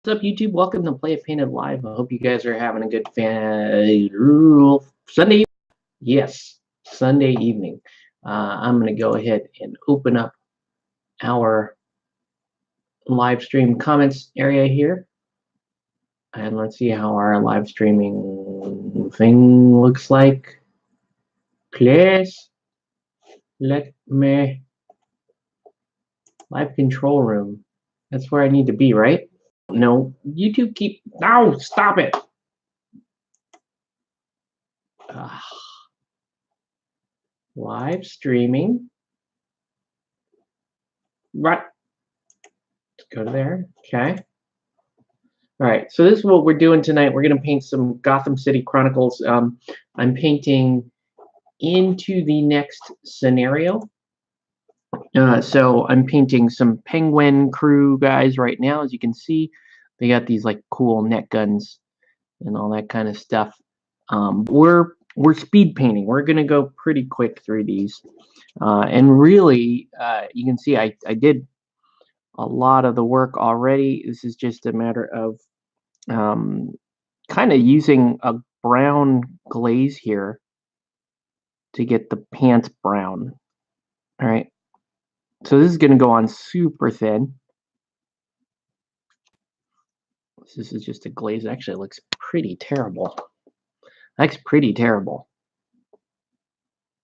What's up, YouTube? Welcome to Play It Painted Live. I hope you guys are having a good Sunday. Yes, Sunday evening. I'm going to go ahead and open up our live stream comments area here. And let's see how our live streaming thing looks like. Please let me... Live control room. That's where I need to be, right? No, YouTube keep... No, stop it! Live streaming. Right. Let's go to there. Okay. All right. So this is what we're doing tonight. We're going to paint some Gotham City Chronicles. I'm painting into the next scenario. So I'm painting some Penguin crew guys right now. As you can see, they got these like cool net guns and all that kind of stuff. We're speed painting. We're going to go pretty quick through these. And really, you can see I did a lot of the work already. This is just a matter of kind of using a brown glaze here to get the pants brown. All right. So this is going to go on super thin. This is just a glaze. Actually, it looks pretty terrible. That's pretty terrible.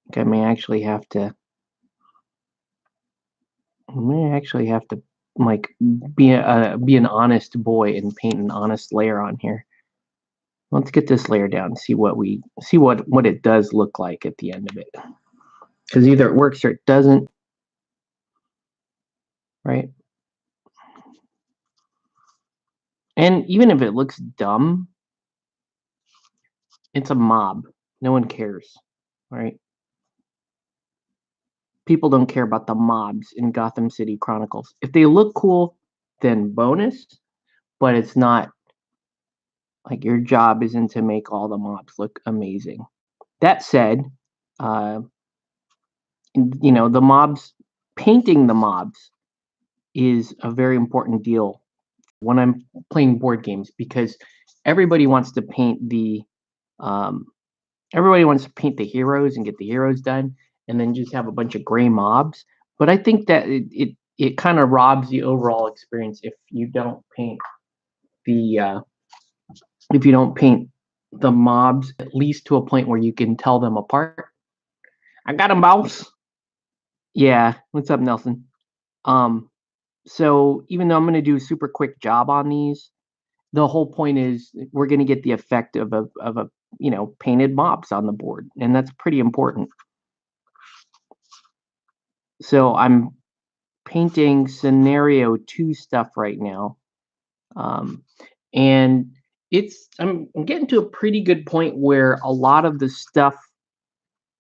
Okay, I may actually have to like be an honest boy and paint an honest layer on here. Let's get this layer down and see what it does look like at the end of it. Because either it works or it doesn't. Right? And even if it looks dumb, it's a mob. No one cares. Right? People don't care about the mobs in Gotham City Chronicles. If they look cool, then bonus. But it's not like your job isn't to make all the mobs look amazing. That said, the mobs, painting the mobs is a very important deal when I'm playing board games, because everybody wants to paint the heroes and get the heroes done, and then just have a bunch of gray mobs. But I think that it kind of robs the overall experience if you don't paint the mobs at least to a point where you can tell them apart. I got him, boss. Yeah, what's up, Nelson? So even though I'm going to do a super quick job on these, the whole point is we're going to get the effect of a painted mobs on the board, and that's pretty important. So I'm painting scenario 2 stuff right now, and I'm getting to a pretty good point where a lot of the stuff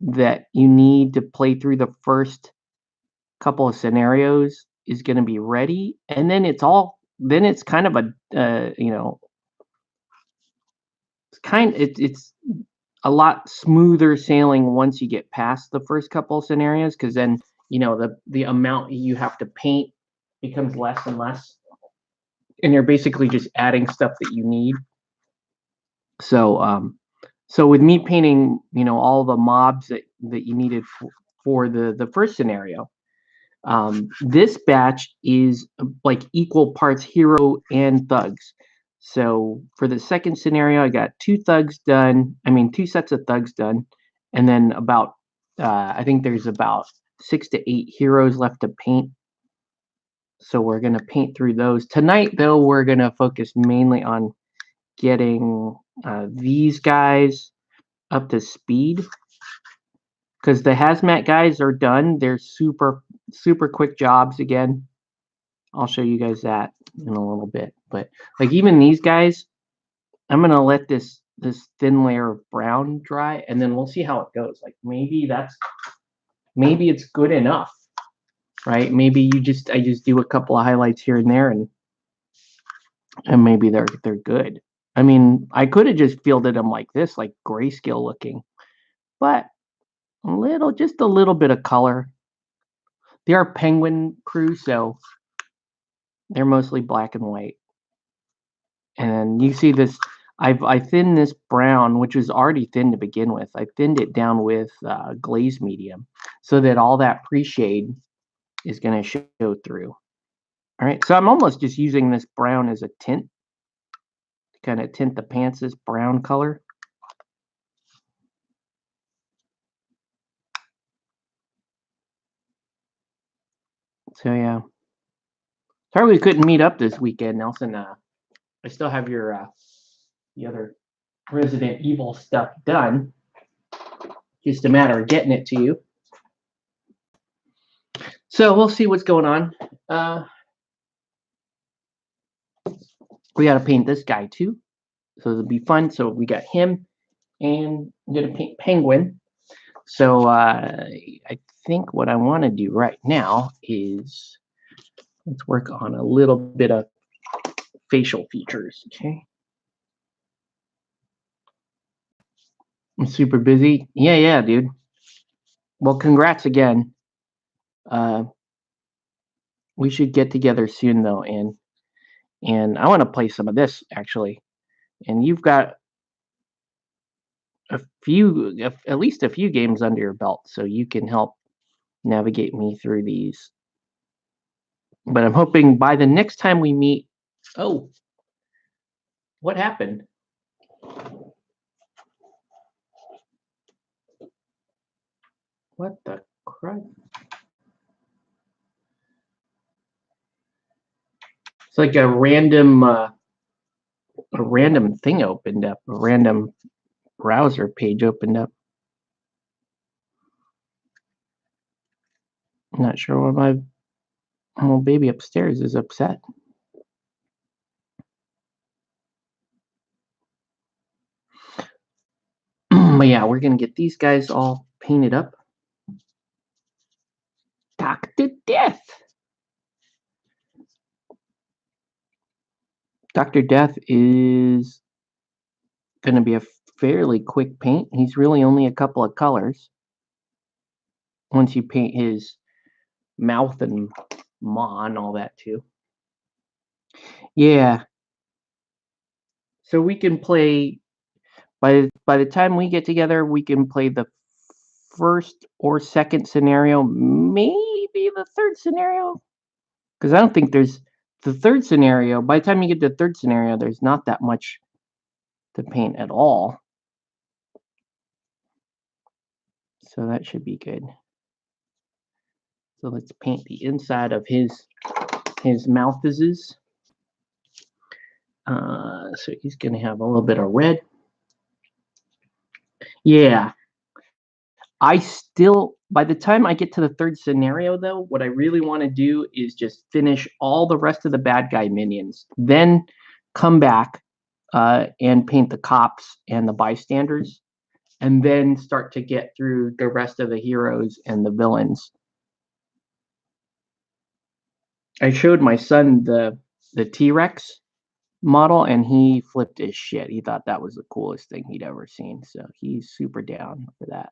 that you need to play through the first couple of scenarios is going to be ready, and then it's kind of it's a lot smoother sailing once you get past the first couple of scenarios, because then the amount you have to paint becomes less and less, and you're basically just adding stuff that you need. So with me painting all the mobs that you needed for the first scenario, this batch is like equal parts hero and thugs. So for the second scenario, I got 2 sets of thugs done, and then about I think there's about 6 to 8 heroes left to paint. So we're gonna paint through those tonight. Though we're gonna focus mainly on getting these guys up to speed, because the hazmat guys are done. They're super quick jobs again. I'll show you guys that in a little bit. But like even these guys, I'm gonna let this thin layer of brown dry, and then we'll see how it goes. Like maybe it's good enough, right? Maybe I just do a couple of highlights here and there, and maybe they're good. I mean, I could have just fielded them like this, like grayscale looking, but just a little bit of color. They are Penguin crew, so they're mostly black and white. And you see this, I thinned this brown, which was already thin to begin with. I thinned it down with glaze medium so that all that pre-shade is going to show through. All right, so I'm almost just using this brown as a tint to kind of tint the pants this brown color. So yeah, sorry we couldn't meet up this weekend, Nelson. I still have your the other Resident Evil stuff done. Just a matter of getting it to you. So we'll see what's going on. We got to paint this guy too, so it'll be fun. So we got him, and I'm gonna paint Penguin. So I think what I want to do right now is let's work on a little bit of facial features. Okay. I'm super busy. Yeah, dude. Well, congrats again. Uh, we should get together soon though, and I want to play some of this actually. And you've got a few, at least a few games under your belt, so you can help navigate me through these. But I'm hoping by the next time we meet. Oh, what happened? What the crap? It's like a random thing opened up, a random browser page opened up. I'm not sure why my little baby upstairs is upset. But yeah, we're gonna get these guys all painted up. Dr. Death. Dr. Death is gonna be a fairly quick paint. He's really only a couple of colors. Once you paint his mouth and maw and all that too. Yeah. So we can play by the time we get together, we can play the first or second scenario, maybe the third scenario. Because I don't think there's the third scenario. By the time you get to the third scenario, there's not that much to paint at all. So that should be good. So let's paint the inside of his mouth is. So he's going to have a little bit of red. Yeah. I still, by the time I get to the third scenario, though, what I really want to do is just finish all the rest of the bad guy minions, then come back and paint the cops and the bystanders, and then start to get through the rest of the heroes and the villains. I showed my son the T-Rex model, and he flipped his shit. He thought that was the coolest thing he'd ever seen, so he's super down for that.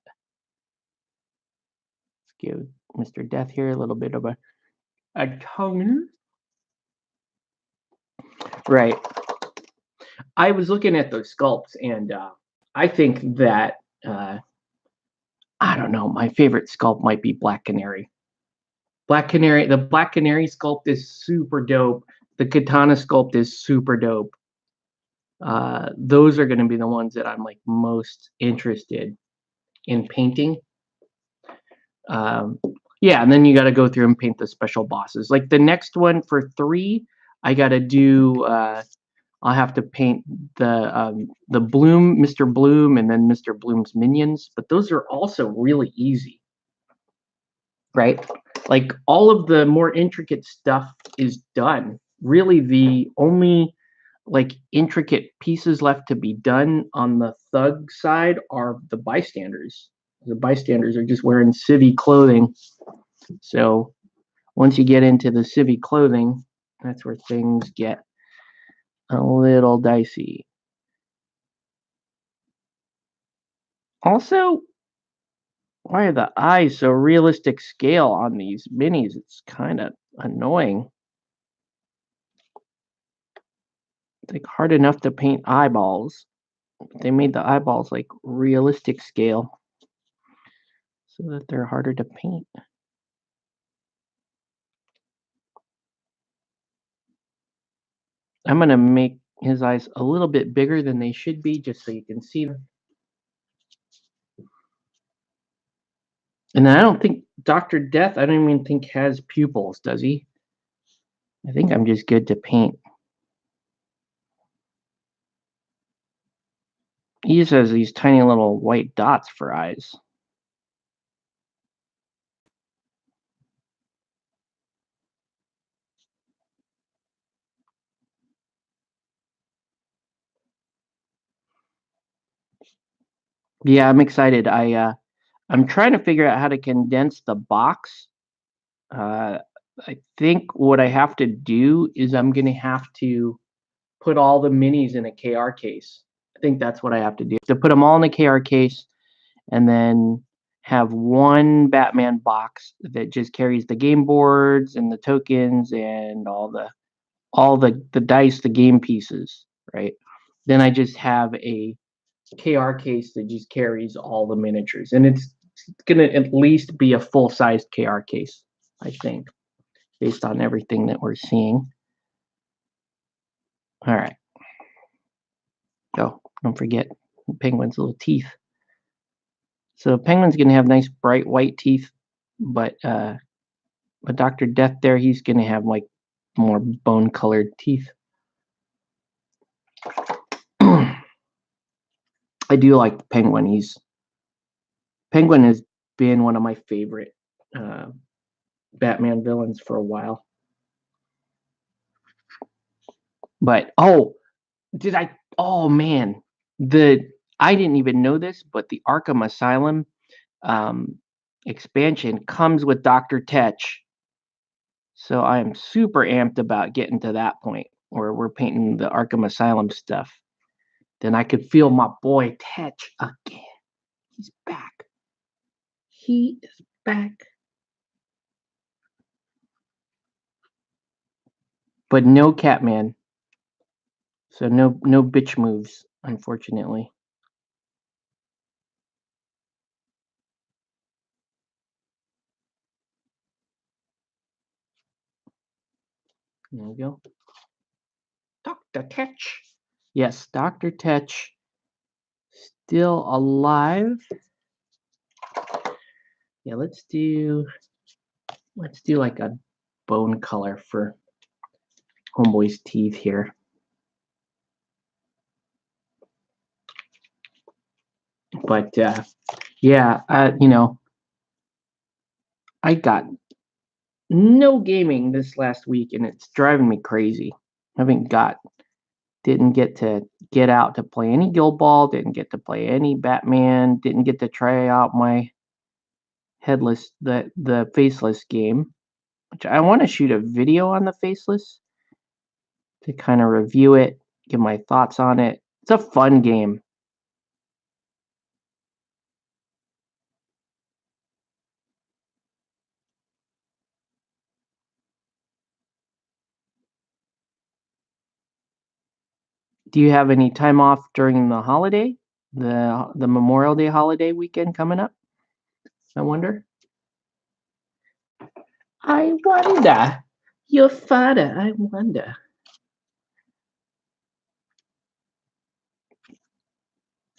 Give Mr. Death here a little bit of a tongue. Right. I was looking at those sculpts, and I think that I don't know. My favorite sculpt might be Black Canary. The Black Canary sculpt is super dope. The Katana sculpt is super dope. Those are going to be the ones that I'm like most interested in painting. Yeah, and then you got to go through and paint the special bosses. Like the next one for 3, I got to do. I'll have to paint the Bloom, Mr. Bloom, and then Mr. Bloom's minions. But those are also really easy, right? Like all of the more intricate stuff is done. Really, the only like intricate pieces left to be done on the thug side are the bystanders. The bystanders are just wearing civvy clothing. So once you get into the civvy clothing, that's where things get a little dicey. Also, why are the eyes so realistic scale on these minis? It's kind of annoying. It's like hard enough to paint eyeballs. They made the eyeballs like realistic scale so that they're harder to paint. I'm gonna make his eyes a little bit bigger than they should be just so you can see them. And then I don't think Dr. Death, I don't even think has pupils, does he? I think I'm just good to paint. He just has these tiny little white dots for eyes. Yeah, I'm excited. I'm trying to figure out how to condense the box. Uh, I think what I have to do is I'm gonna have to put all the minis in a KR case. I think that's what I have to do. To put them all in a KR case and then have one Batman box that just carries the game boards and the tokens and all the dice, the game pieces, right? Then I just have a KR case that just carries all the miniatures, and it's gonna at least be a full-sized KR case, I think, based on everything that we're seeing. All right. Oh, don't forget Penguin's little teeth. So Penguin's gonna have nice bright white teeth, but Dr. Death there, he's gonna have like more bone colored teeth. I do like Penguin. Penguin has been one of my favorite uh, Batman villains for a while. But did I? Oh man, the I didn't even know this, but the Arkham Asylum um, expansion comes with Doctor Tetch. So I am super amped about getting to that point where we're painting the Arkham Asylum stuff. Then I could feel my boy Tetch again. He's back. He is back. But no Catman. So no bitch moves, unfortunately. There we go. Dr. Tetch. Yes, Dr. Tetch still alive. Yeah, let's do like a bone color for Homeboy's teeth here. But yeah, I got no gaming this last week, and it's driving me crazy. I didn't get to get out to play any Guild Ball, didn't get to play any Batman, didn't get to try out my the faceless game, which I want to shoot a video on the faceless to kind of review it, give my thoughts on it. It's a fun game. Do you have any time off during the holiday, the Memorial Day holiday weekend coming up? I wonder. I wonder. Your father, I wonder.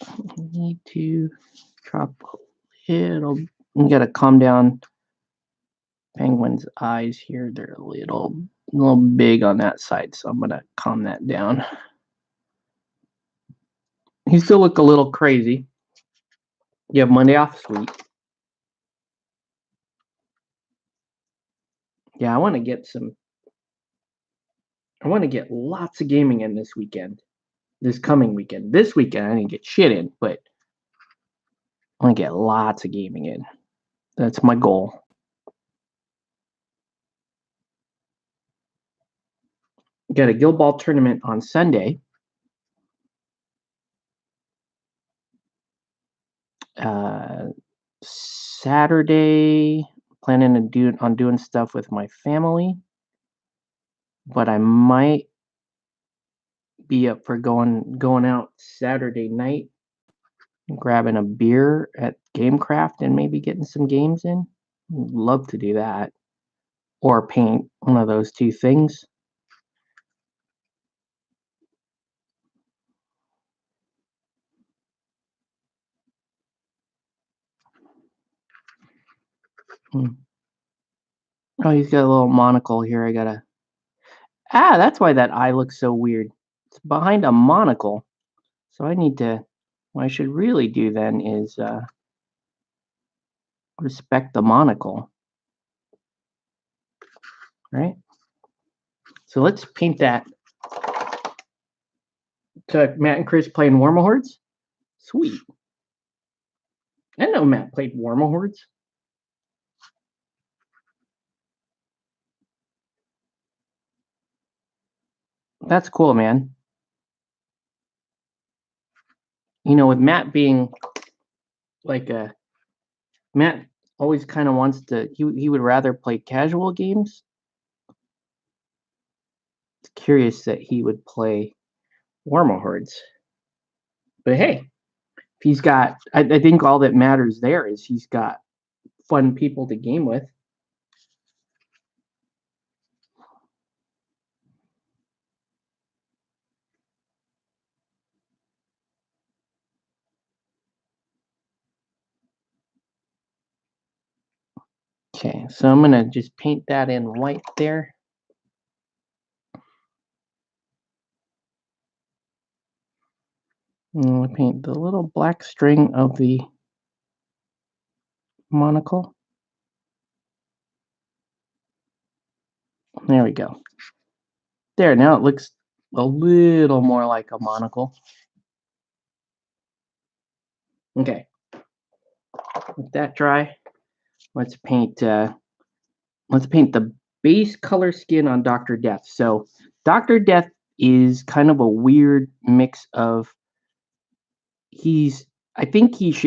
I need to drop a little. We gotta calm down Penguin's eyes here. They're a little big on that side, so I'm gonna calm that down. He still look a little crazy. You have Monday off, sweet. Yeah, I want to get lots of gaming in this weekend. This coming weekend. This weekend I didn't get shit in, but I want to get lots of gaming in. That's my goal. Got a Guild Ball tournament on Sunday. Saturday, planning on doing stuff with my family, but I might be up for going out Saturday night, grabbing a beer at GameCraft and maybe getting some games in. Love to do that. Or paint, one of those two things. Hmm. Oh, he's got a little monocle here. I gotta. That's why that eye looks so weird. It's behind a monocle. So I need to. What I should really do then is respect the monocle, right? So let's paint that. So Matt and Chris playing Warmahordes? Sweet. I know Matt played Warmahordes. That's cool, man. You know, with Matt being like a Matt always kind of wants to. He would rather play casual games. It's curious that he would play Warmahordes. But hey, if he's got, I think all that matters there is he's got fun people to game with. Okay, so I'm gonna just paint that in white there. I'm gonna paint the little black string of the monocle. There we go. There, now it looks a little more like a monocle. Okay, let that dry. Let's paint the base color skin on Dr. Death. So Dr. Death is kind of a weird mix of he's I think he's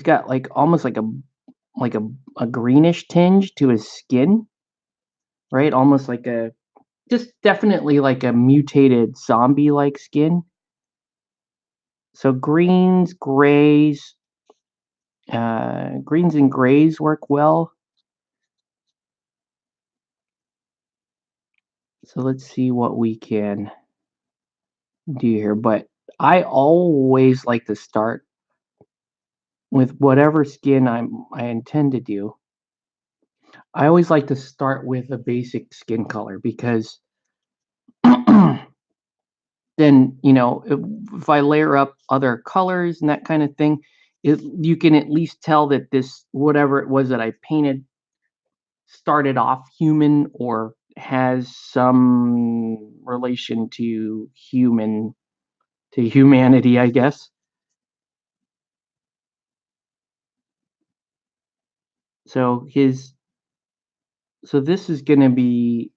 got like almost like a greenish tinge to his skin, right? Almost like a just definitely like a mutated zombie like skin. So greens and grays work well. So let's see what we can do here. But I always like to start with whatever skin I intend to do. I always like to start with a basic skin color because then if I layer up other colors and that kind of thing, you can at least tell that this whatever it was that I painted started off human or has some relation to humanity, I guess. So this is going to be,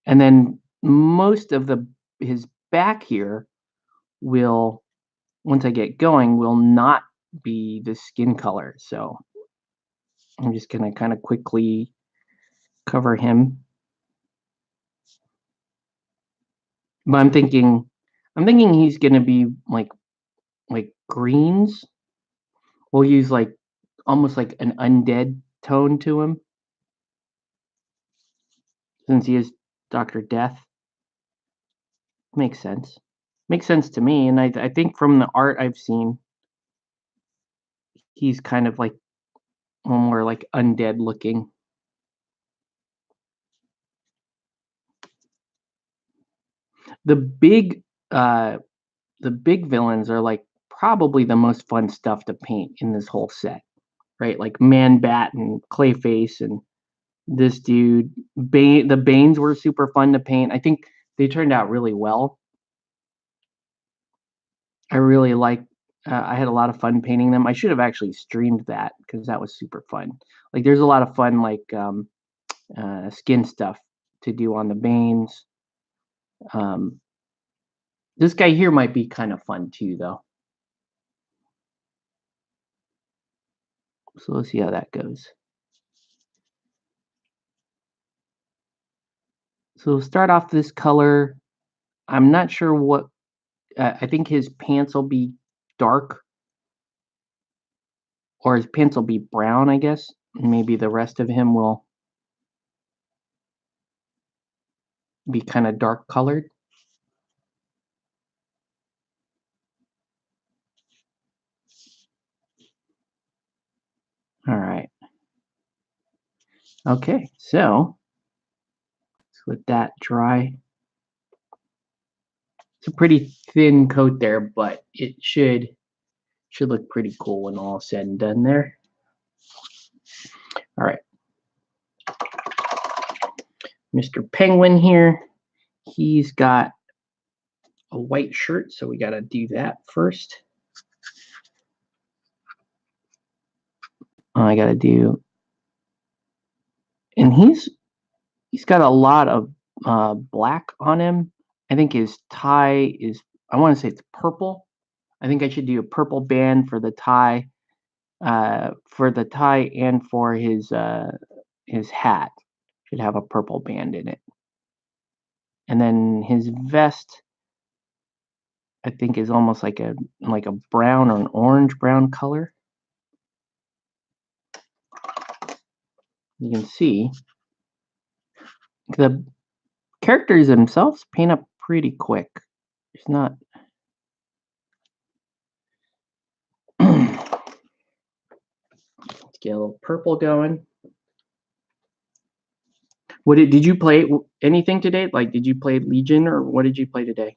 and then most of his back here will, once I get going, will not be the skin color. So I'm just going to kind of quickly cover him. But I'm thinking he's going to be like greens. We'll use like almost like an undead tone to him since he is Dr. Death. Makes sense. Makes sense to me. And I think from the art I've seen, he's kind of like more like undead looking. The big uh the big villains are like probably the most fun stuff to paint in this whole set, right? Like Man Bat and Clayface and this dude. The Banes were super fun to paint. I think they turned out really well. I really like. I had a lot of fun painting them. I should have actually streamed that because that was super fun. Like, there's a lot of fun like skin stuff to do on the Banes. Um, this guy here might be kind of fun too, though. So let's see how that goes. So we'll start off this color. I'm not sure what, I think his pants will be dark, or his pants will be brown, I guess. Maybe the rest of him will be kind of dark colored. All right. Okay, so let's let that dry. It's a pretty thin coat there, but it should look pretty cool when all said and done there. All right. Mr. Penguin here, he's got a white shirt, so we got to do that first. I got to do, and he's got a lot of black on him. I think his tie is, I want to say it's purple. I think I should do a purple band for the tie, and for his hat. Should have a purple band in it. And then his vest, I think, is almost like a brown or an orange brown color. You can see the characters themselves paint up pretty quick. It's not. Let's get a little purple going. Did you play anything today? Like, did you play Legion, or what did you play today?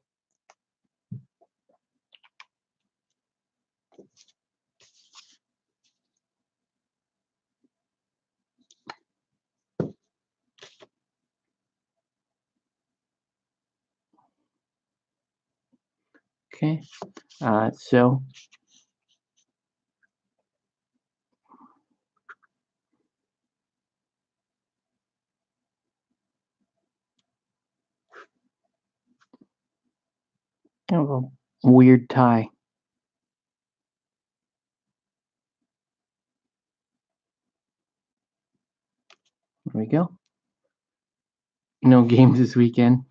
Okay, so kind of a weird tie. There we go. No games this weekend.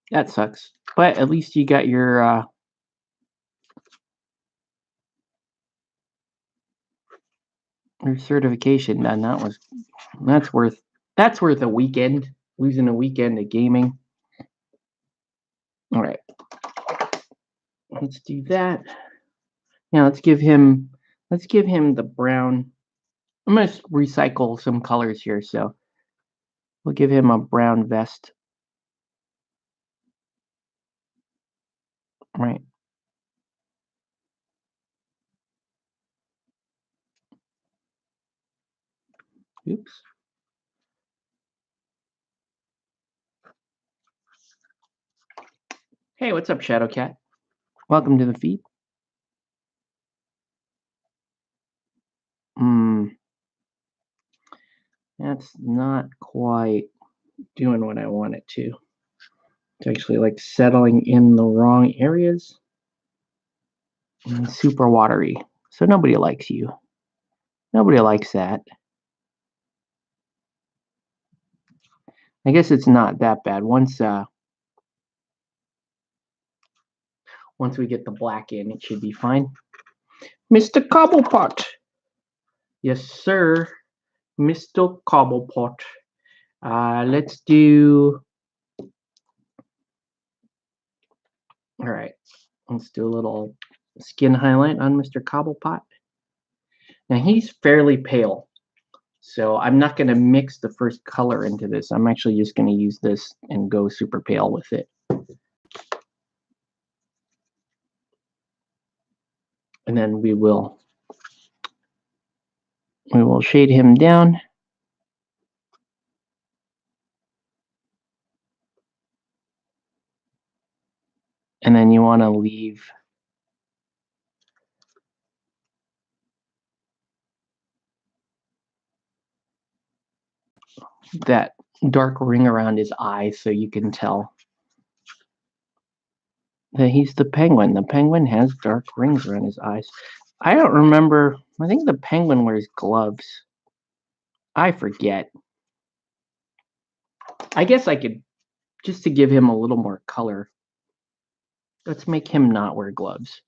That sucks. But at least you got your certification done. That's worth a weekend. Losing a weekend of gaming. All right. Let's do that. Now let's give him the brown. I'm gonna recycle some colors here, so we'll give him a brown vest. Right. Oops. Hey, what's up, Shadowcat? Welcome to the feed. That's not quite doing what I want it to. It's actually like settling in the wrong areas. And super watery. So nobody likes you. Nobody likes that. I guess it's not that bad. Once we get the black in, it should be fine. Mr. Cobblepot. Yes, sir. Mr. Cobblepot. Let's do. All right. Let's do a little skin highlight on Mr. Cobblepot. Now he's fairly pale, so I'm not going to mix the first color into this. I'm actually just going to use this and go super pale with it. And then we will shade him down. And then you want to leave that dark ring around his eye so you can tell. He's the Penguin. The Penguin has dark rings around his eyes. I don't remember. I think the Penguin wears gloves. I forget. I guess I could, just to give him a little more color, let's make him not wear gloves.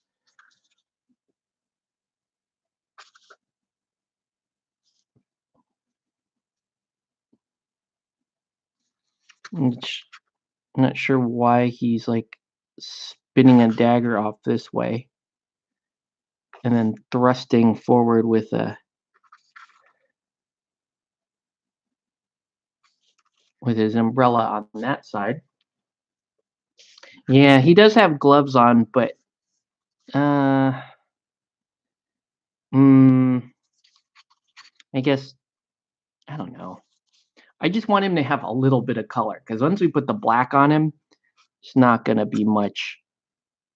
I'm not sure why he's like spinning a dagger off this way and then thrusting forward with his umbrella on that side. Yeah, he does have gloves on, but uh mm, I guess I don't know. I just want him to have a little bit of color because once we put the black on him, it's not gonna be much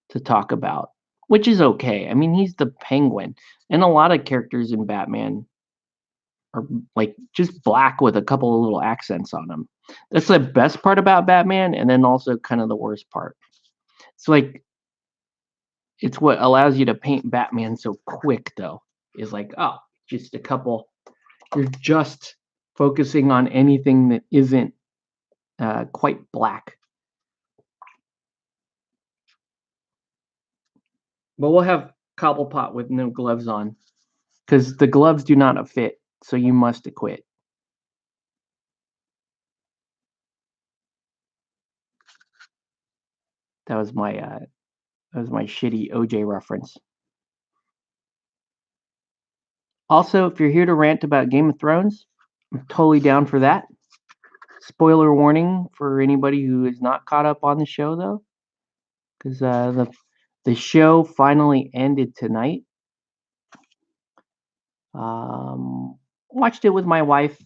to talk about, which is okay. I mean, he's the Penguin, and a lot of characters in Batman are like just black with a couple of little accents on them. That's the best part about Batman, and then also kind of the worst part. It's like it's what allows you to paint Batman so quick, though. Is like, oh, just a couple. You're just focusing on anything that isn't quite black. But we'll have Cobblepot with no gloves on because the gloves do not fit, so you must acquit. That was my shitty OJ reference. Also, if you're here to rant about Game of Thrones, I'm totally down for that. Spoiler warning for anybody who is not caught up on the show, though, because the show finally ended tonight. Watched it with my wife,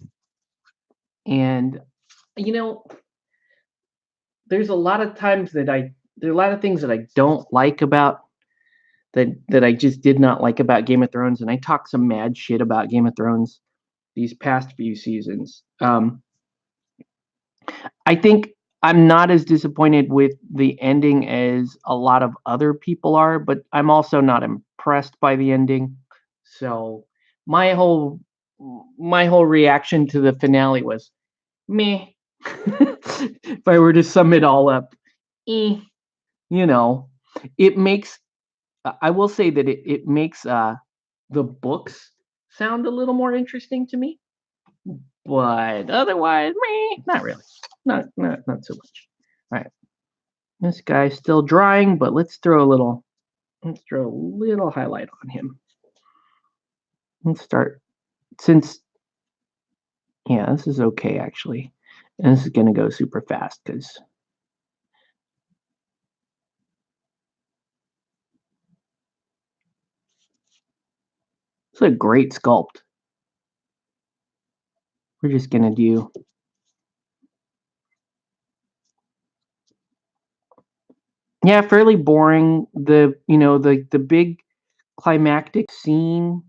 and you know, there's a lot of times that there are a lot of things that I don't like about that I just did not like about Game of Thrones, and I talked some mad shit about Game of Thrones these past few seasons. I think I'm not as disappointed with the ending as a lot of other people are, but I'm also not impressed by the ending. So my whole my whole reaction to the finale was meh. If I were to sum it all up, eh, you know, it makes I will say that it makes the books sound a little more interesting to me, but otherwise, meh, not really. Not so much. All right. This guy's still drying, but let's throw a little highlight on him. Let's start since yeah, this is okay actually. And this is gonna go super fast because it's a great sculpt. We're just gonna do yeah, fairly boring. The big climactic scene,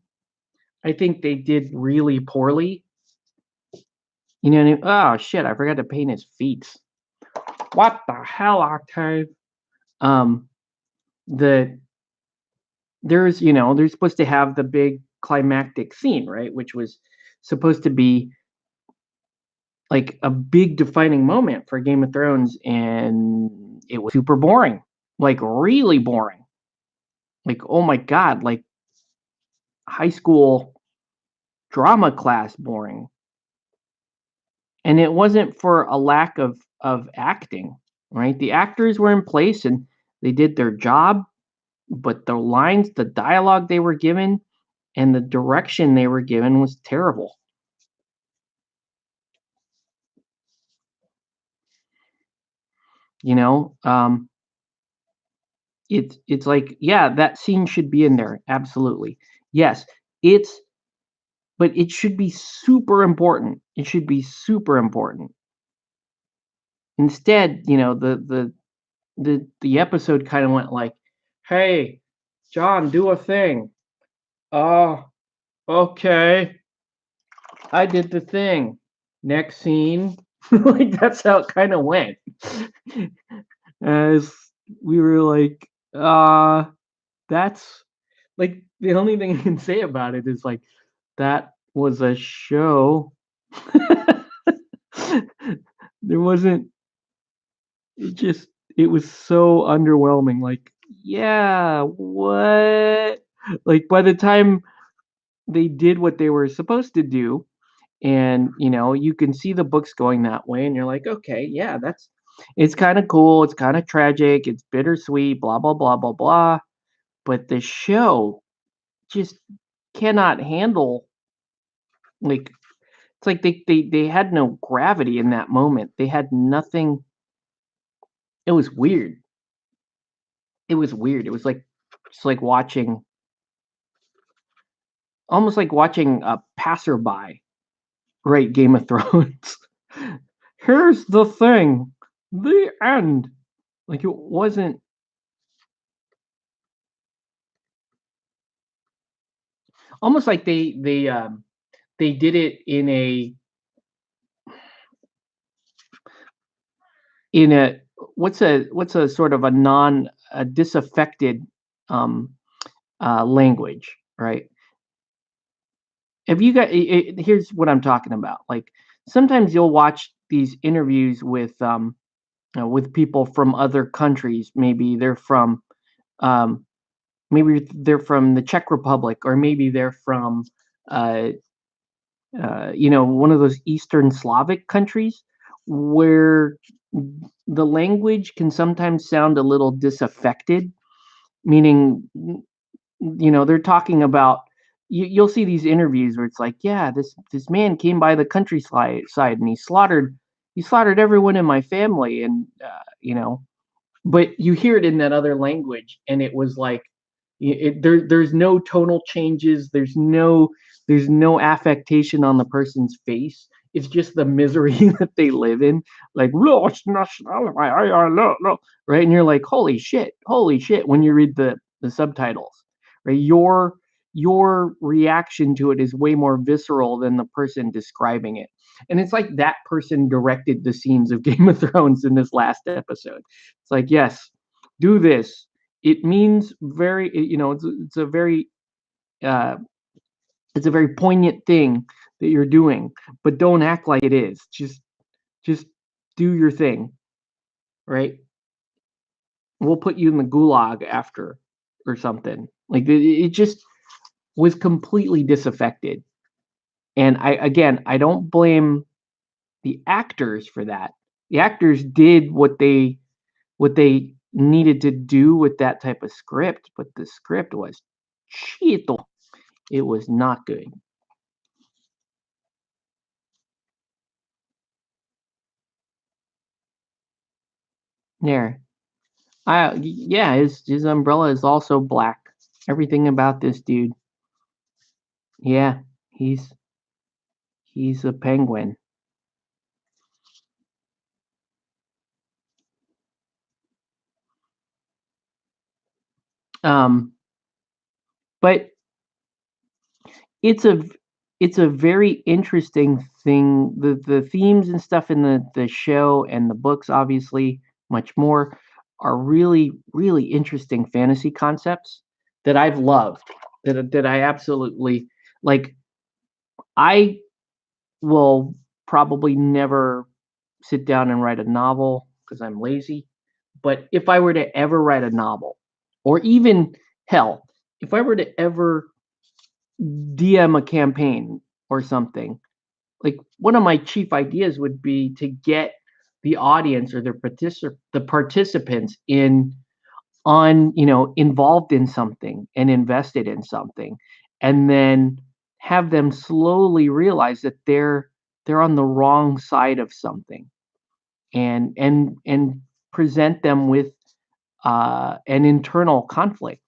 I think they did really poorly. Oh shit, I forgot to paint his feet. What the hell, Octave? Um, the they're supposed to have the big climactic scene, right? Which was supposed to be like a big defining moment for Game of Thrones, and it was super boring, like really boring. Like, oh my god, like high school drama class boring. And it wasn't for a lack of acting, right? The actors were in place and they did their job, but the lines, the dialogue they were given, and the direction they were given was terrible. You know, it's like yeah, that scene should be in there, absolutely. Yes, it's but it should be super important. It should be super important. Instead, the episode kind of went like, "Hey, John, do a thing." Oh, okay. I did the thing. Next scene. Like that's how it kind of went. It's we were like, that's like the only thing I can say about it is like that was a show. There wasn't it just it was so underwhelming. Like, yeah, what? Like by the time they did what they were supposed to do, and you can see the books going that way, and you're like, okay, yeah, that's it's kind of cool, it's kind of tragic, it's bittersweet, blah blah blah blah blah. But the show just cannot handle like it's like they had no gravity in that moment. They had nothing. It was weird. It was weird. It was like it's like watching almost like watching a passerby write Game of Thrones. Here's the thing. The end. Like it wasn't almost like they did it in a what's a sort of a non a disaffected um language, right? Have you got here's what I'm talking about. Like sometimes you'll watch these interviews with people from other countries. Um, maybe they're from the Czech Republic, or maybe they're from uh, one of those Eastern Slavic countries where the language can sometimes sound a little disaffected, meaning they're talking about you'll see these interviews where it's like, yeah, this man came by the countryside and he slaughtered everyone in my family, and but you hear it in that other language, and it was like there's no tonal changes, there's no affectation on the person's face. It's just the misery that they live in, like right, and you're like, holy shit, when you read the subtitles, right? Your reaction to it is way more visceral than the person describing it. And it's like that person directed the scenes of Game of Thrones in this last episode. It's like, yes, do this. It means uh, it's a very poignant thing that you're doing, but don't act like it is. Just do your thing, right? We'll put you in the gulag after or something. Like it just was completely disaffected. And I don't blame the actors for that. The actors did what they needed to do with that type of script, but the script was chito. It was not good. There. Yeah, his umbrella is also black. Everything about this dude. Yeah, he's he's a penguin. Um, but it's a it's a very interesting thing. The themes and stuff in the show and the books, obviously, much more, are really really interesting fantasy concepts that I've loved. That I absolutely like. I will probably never sit down and write a novel because I'm lazy. But if I were to ever write a novel, or even hell, if I were to ever DM a campaign or something, like one of my chief ideas would be to get the audience or the participants involved in something and invested in something, and then have them slowly realize that they're on the wrong side of something, and present them with an internal conflict.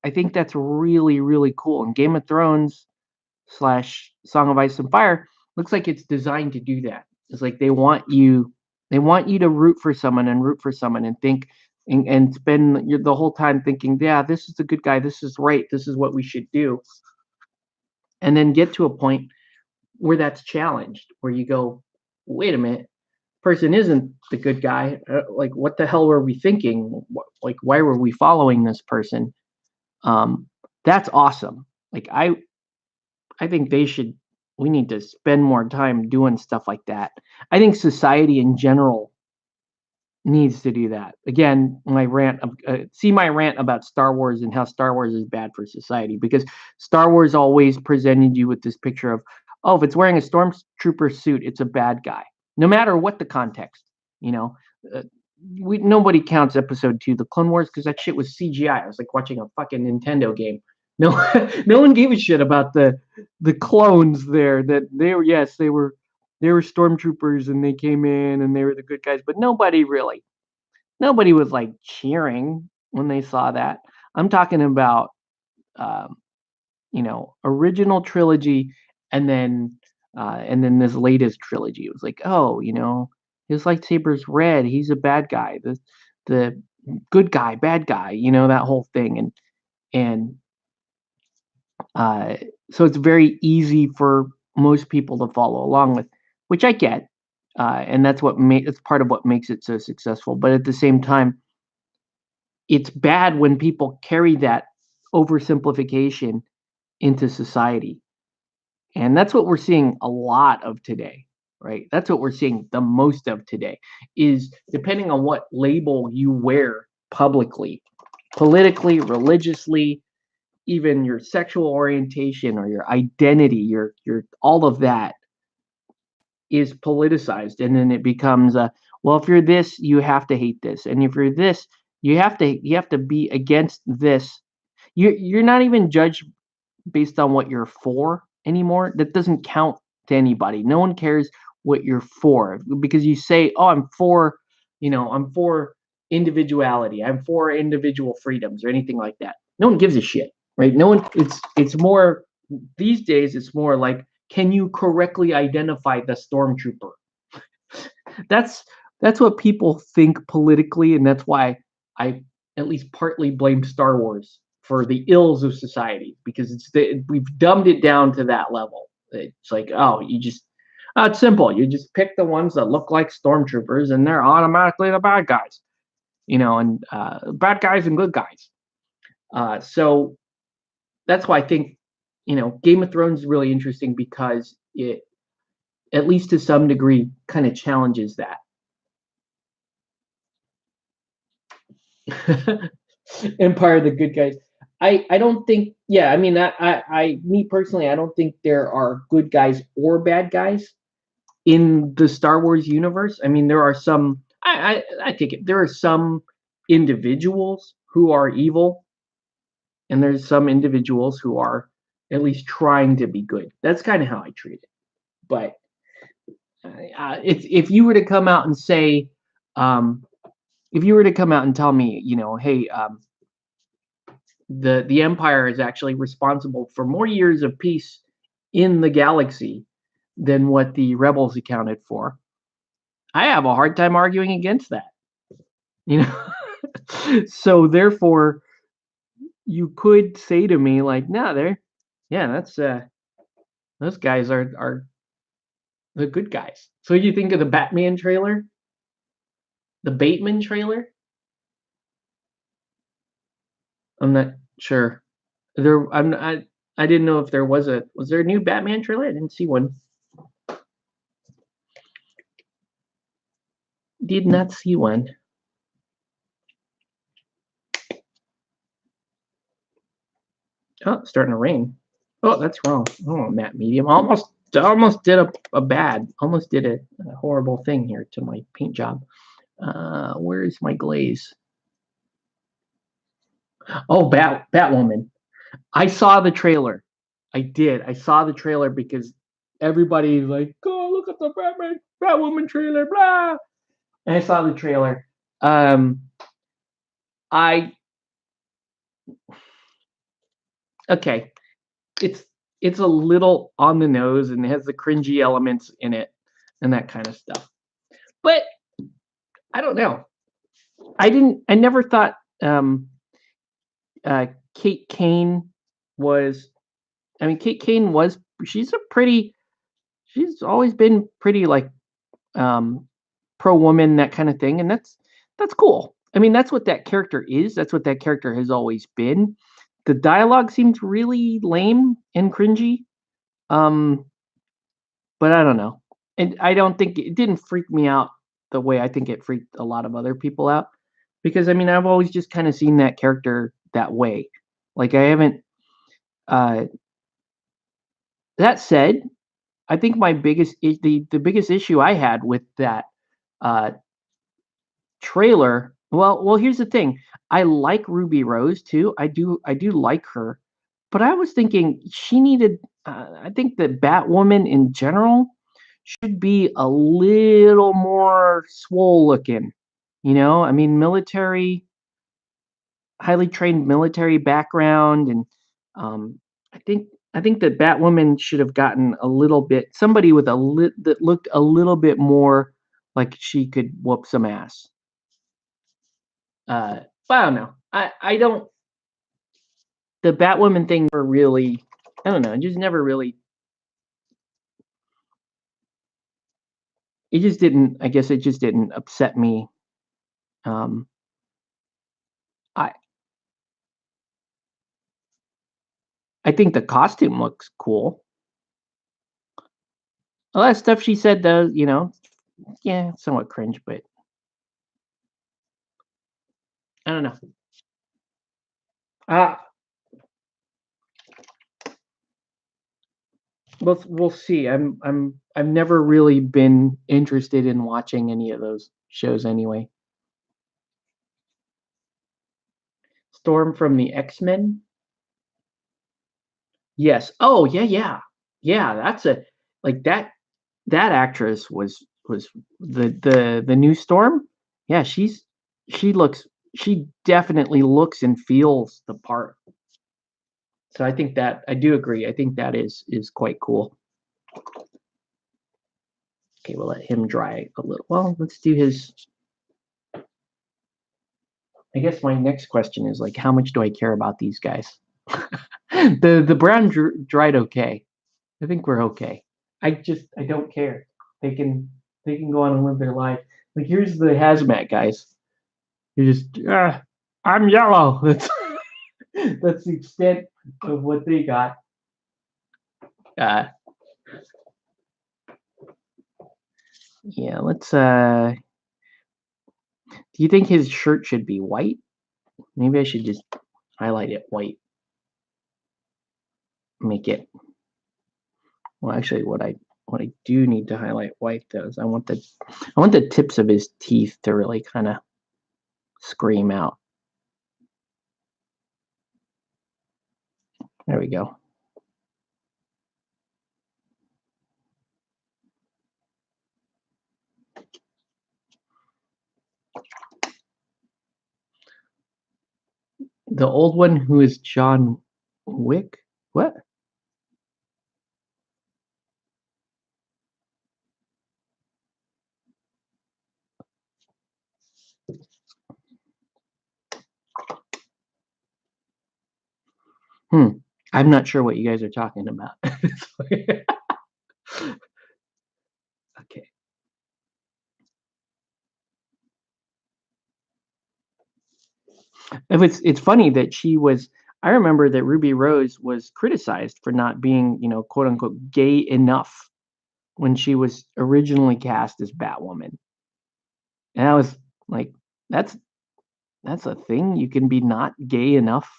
I think that's really really cool. And Game of Thrones slash Song of Ice and Fire looks like it's designed to do that. It's like they want you to root for someone and root for someone and think and spend the whole time thinking, yeah, this is the good guy, this is right, this is what we should do, and then get to a point where that's challenged, where you go, wait a minute, person isn't the good guy. Like, what the hell were we thinking? Like, why were we following this person? Um, that's awesome. Like, I think we need to spend more time doing stuff like that. I think society in general needs to do that. Again, see my rant about Star Wars and how Star Wars is bad for society, because Star Wars always presented you with this picture of, oh, if it's wearing a stormtrooper suit, it's a bad guy, no matter what the context. You know, uh, nobody counts Episode 2, the Clone Wars, because that shit was CGI. I was like watching a fucking Nintendo game. No, no one gave a shit about the clones there. That they were, yes, they were stormtroopers and they came in and they were the good guys, but nobody was like cheering when they saw that. I'm talking about um, original trilogy, and then this latest trilogy. It was like, oh, his lightsaber's red, he's a bad guy. The good guy, bad guy, that whole thing. And uh, so it's very easy for most people to follow along with, which I get. And it's part of what makes it so successful. But at the same time, it's bad when people carry that oversimplification into society. And that's what we're seeing a lot of today, right? That's what we're seeing the most of today, is depending on what label you wear publicly, politically, religiously, even your sexual orientation or your identity, your all of that is politicized, and then it becomes well, if you're this, you have to hate this, and if you're this, you have to be against this. You're not even judged based on what you're for anymore. That doesn't count to anybody. No one cares what you're for, because you say, "Oh, I'm for individuality. I'm for individual freedoms," or anything like that. No one gives a shit, right? No one. It's more these days. It's more like, can you correctly identify the stormtrooper? That's that's what people think politically, and that's why I at least partly blame Star Wars for the ills of society, because we've dumbed it down to that level. It's like, oh, it's simple. You just pick the ones that look like stormtroopers, and they're automatically the bad guys. And bad guys and good guys. So that's why I think Game of Thrones is really interesting, because it, at least to some degree, kind of challenges that. Empire of the good guys. I don't think, yeah, I mean, me personally, I don't think there are good guys or bad guys in the Star Wars universe. I mean, there are some, I take it, there are some individuals who are evil, and there's some individuals who are at least trying to be good. That's kind of how I treat it. But if you were to come out and say, um, if you were to come out and tell me, hey, the Empire is actually responsible for more years of peace in the galaxy than what the rebels accounted for, I have a hard time arguing against that. You know, so therefore, you could say to me like, "No, that's those guys are the good guys." So you think of the Batman trailer, the Bateman trailer? I'm not sure. I didn't know if was there a new Batman trailer? I didn't see one. Did not see one. Oh, it's starting to rain. Oh, that's wrong. Oh, matte medium. Almost did almost did a horrible thing here to my paint job. Where's my glaze? Oh, Batwoman. I saw the trailer. I did. I saw the trailer because everybody's like, "Oh, look at the Batwoman trailer!" Blah. And I saw the trailer. I okay. It's it's a little on the nose, and it has the cringy elements in it and that kind of stuff. But I don't know. I never thought uh, Kate Kane was. I mean, Kate Kane was. She's always been pretty like um, pro woman, that kind of thing, and that's cool. I mean, that's what that character is. That's what that character has always been. The dialogue seems really lame and cringy. Um, but I don't know. And I don't think it didn't freak me out the way I think it freaked a lot of other people out. Because I mean, I've always just kind of seen that character that way. Like I haven't uh that said, I think my the biggest issue I had with that uh trailer. Well, here's the thing. I like Ruby Rose too. I do like her, but I was thinking she needed. I think that Batwoman in general should be a little more swole looking. I mean, highly trained military background, and um, I think that Batwoman should have gotten a little bit somebody with that looked a little bit more like she could whoop some ass. Uh, but I don't know. I don't the Batwoman thing were really I don't know. It just never really. It just didn't. I guess it just didn't upset me. Um, I I think the costume looks cool. A lot of stuff she said does, yeah, somewhat cringe, but I don't know. Uh we'll see. I've never really been interested in watching any of those shows anyway. Storm from the X-Men? Yes. Oh, yeah, yeah. Yeah, that's a like that actress was the new Storm. Yeah, she looks she definitely looks and feels the part. So I think that I do agree. I think that is quite cool. Okay, we'll let him dry a little. Well, let's do his. I guess my next question is like, how much do I care about these guys? The brown dried okay. I think we're okay. I don't care. They can they can go on and live their life. Like here's the hazmat guys. You just I'm yellow. That's the extent of what they got. Uh, yeah, let's. Do you think his shirt should be white? Maybe I should just highlight it white. Make it. Well, actually, what I do need to highlight white though is I want the tips of his teeth to really kind of scream out. There we go. The old one who is John Wick. What? Hmm. I'm not sure what you guys are talking about. Okay. It's funny that she was. I remember that Ruby Rose was criticized for not being, quote unquote, gay enough when she was originally cast as Batwoman, and I was like, that's that's a thing. You can be not gay enough.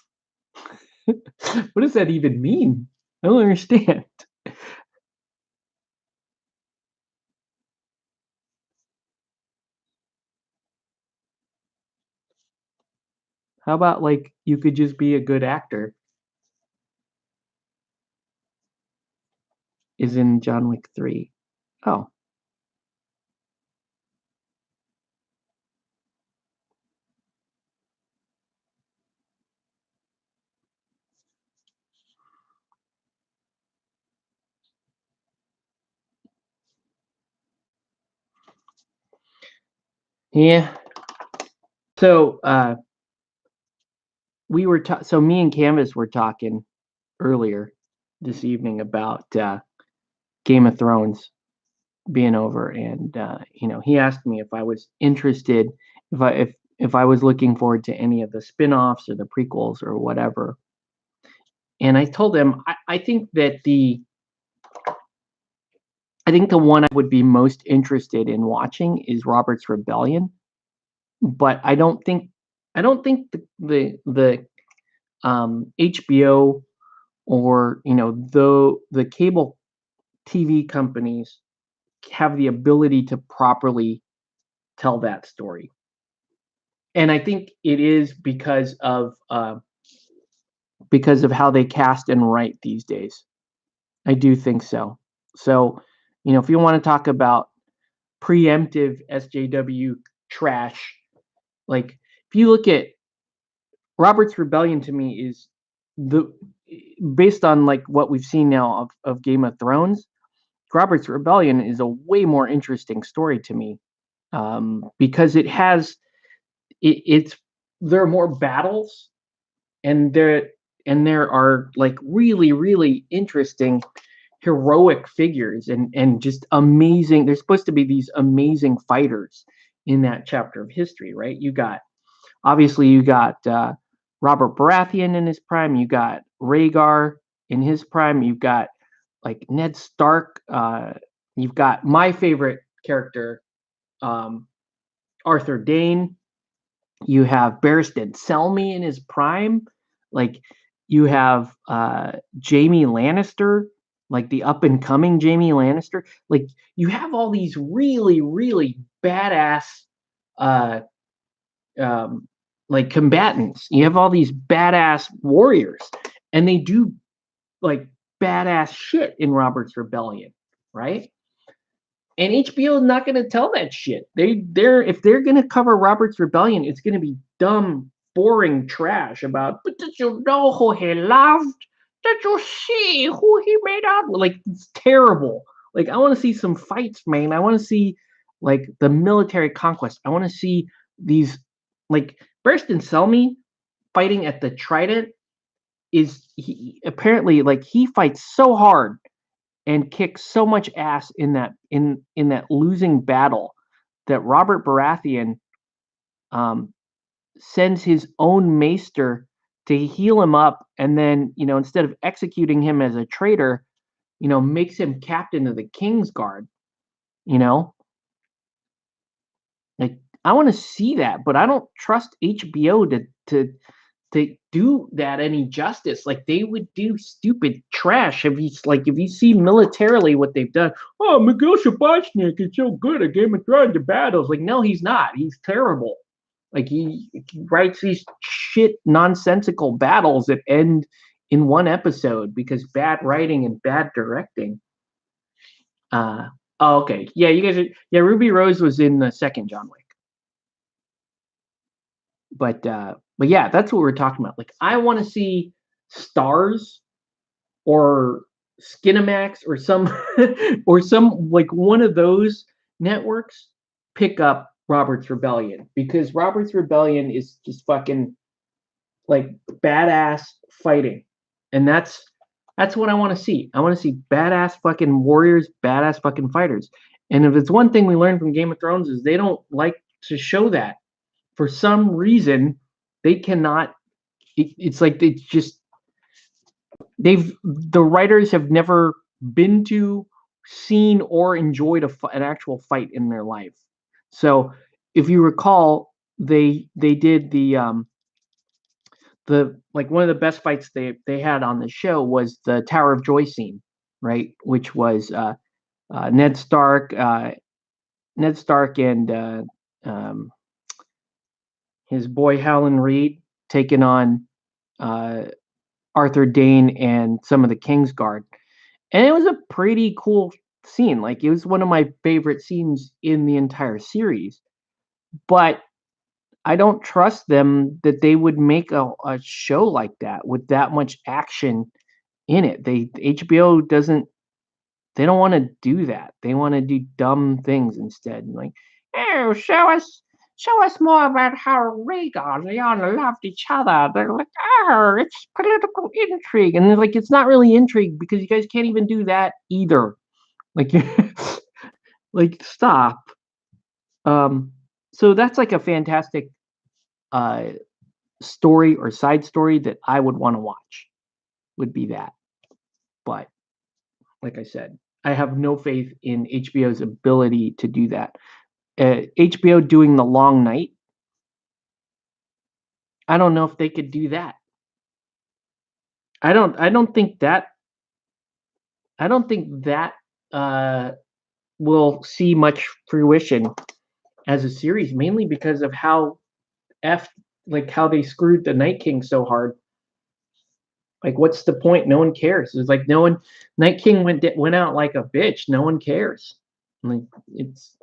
What does that even mean? I don't understand. How about like you could just be a good actor? Is in John Wick 3. Oh, yeah. So so me and Canvas were talking earlier this evening about Game of Thrones, being over, and he asked me if I was interested, if I was looking forward to any of the spin-offs or the prequels or whatever. And I told him I think the one I would be most interested in watching is Robert's Rebellion, but I don't think the HBO or the cable TV companies have the ability to properly tell that story. And I think it is because of how they cast and write these days. I do think so. So, if you want to talk about preemptive SJW trash, like if you look at Robert's Rebellion, to me is the based on like what we've seen now of Game of Thrones. Robert's Rebellion is a way more interesting story to me, because it's there are more battles, and there are like really really interesting heroic figures, and just amazing. There's supposed to be these amazing fighters in that chapter of history, right? You got Robert Baratheon in his prime. You got Rhaegar in his prime. You've got like Ned Stark. You've got my favorite character, um, Arthur Dane. You have Barristan Selmy in his prime. Like you have Jaime Lannister, like the up and coming Jaime Lannister. Like you have all these really really badass uh, um, like combatants. You have all these badass warriors, and they do like badass shit in Robert's Rebellion, right? And HBO is not going to tell that shit. They're if they're going to cover Robert's Rebellion, it's going to be dumb, boring trash about. But did you know who he loved? Did you see who he made out with? Like it's terrible. Like I want to see some fights, man. I want to see like the military conquest. I want to see these like Burston Selmy fighting at the Trident apparently like he fights so hard and kicks so much ass in that losing battle that Robert Baratheon um, sends his own maester to heal him up, and then instead of executing him as a traitor, makes him captain of the King's Guard. You know, like I want to see that, but I don't trust HBO to do that any justice. Like they would do stupid trash if you see militarily what they've done. Oh, Miguel Sapochnik is so good at Game of Thrones battles. Like, no, he's not. He's terrible. Like he writes these shit nonsensical battles that end in one episode because bad writing and bad directing. Oh, okay. Yeah, you guys are, yeah, Ruby Rose was in the second John Wick. But yeah, that's what we're talking about. Like I want to see Stars or Skinamax or some or some like one of those networks pick up Robert's Rebellion, because Robert's Rebellion is just fucking like badass fighting. And that's what I want to see. I want to see badass fucking warriors, badass fucking fighters. And if it's one thing we learned from Game of Thrones is they don't like to show that. For some reason, they cannot. It's like the writers have never been to, seen, or enjoyed an actual fight in their life. So if you recall, they did the like one of the best fights they had on the show was the Tower of Joy scene, right? Which was Ned Stark, and um, his boy Howland Reed taking on uh, Arthur Dane and some of the Kingsguard. And it was a pretty cool scene. Like it was one of my favorite scenes in the entire series. But I don't trust them that they would make a show like that with that much action in it. HBO doesn't, they don't want to do that. They want to do dumb things instead. Like, oh, show us more about how Rhaegar and Lyanna loved each other. They're like, oh, it's political intrigue. And they're like, it's not really intrigue because you guys can't even do that either. Like Like, stop. So that's like a fantastic uh story or side story that I would want to watch. Would be that. But like I said, I have no faith in HBO's ability to do that. HBO doing The Long Night, I don't know if they could do that. I don't think that I don't think that uh will see much fruition as a series, mainly because of how f like how they screwed the Night King so hard. Like, what's the point? No one cares. It's like no one. Night King went out like a bitch. No one cares. Like, it's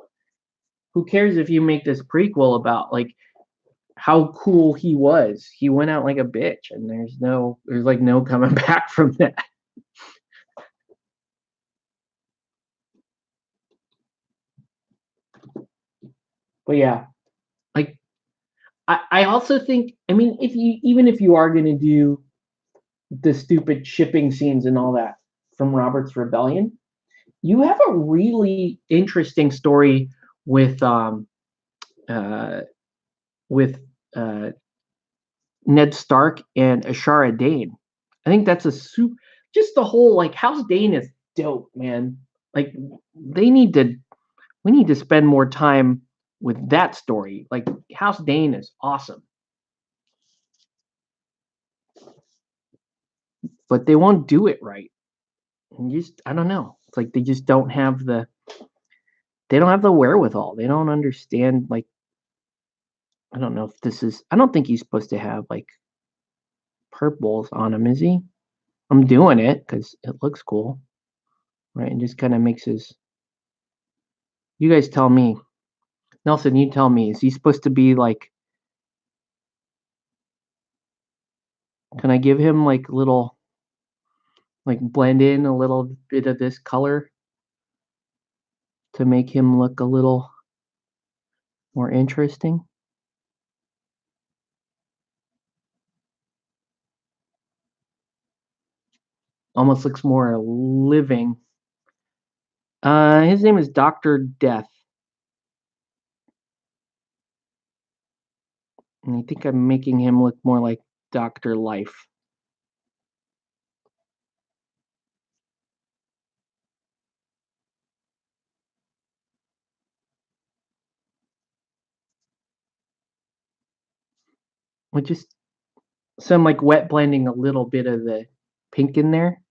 who cares if you make this prequel about like how cool he was? He went out like a bitch, and there's like no coming back from that. But yeah, like I also think, I mean, if you even if you are gonna do the stupid shipping scenes and all that from Robert's Rebellion, you have a really interesting story with uh with uh Ned Stark and Ashara Dane. I think that's a just the whole like House Dane is dope, man. Like they need to we need to spend more time with that story. Like House Dane is awesome, but they won't do it right. And just I don't know. It's like they just don't have the wherewithal. They don't understand like I don't know if this is I don't think he's supposed to have like purples on him, is he? I'm doing it because it looks cool, right? And just kind of makes his. You guys tell me, Nelson. You tell me. Is he supposed to be like? Can I give him like little, like blend in a little bit of this color to make him look a little more interesting? Almost looks more living. His name is Doctor Death, and I think I'm making him look more like Doctor Life. With just some like wet blending a little bit of the pink in there.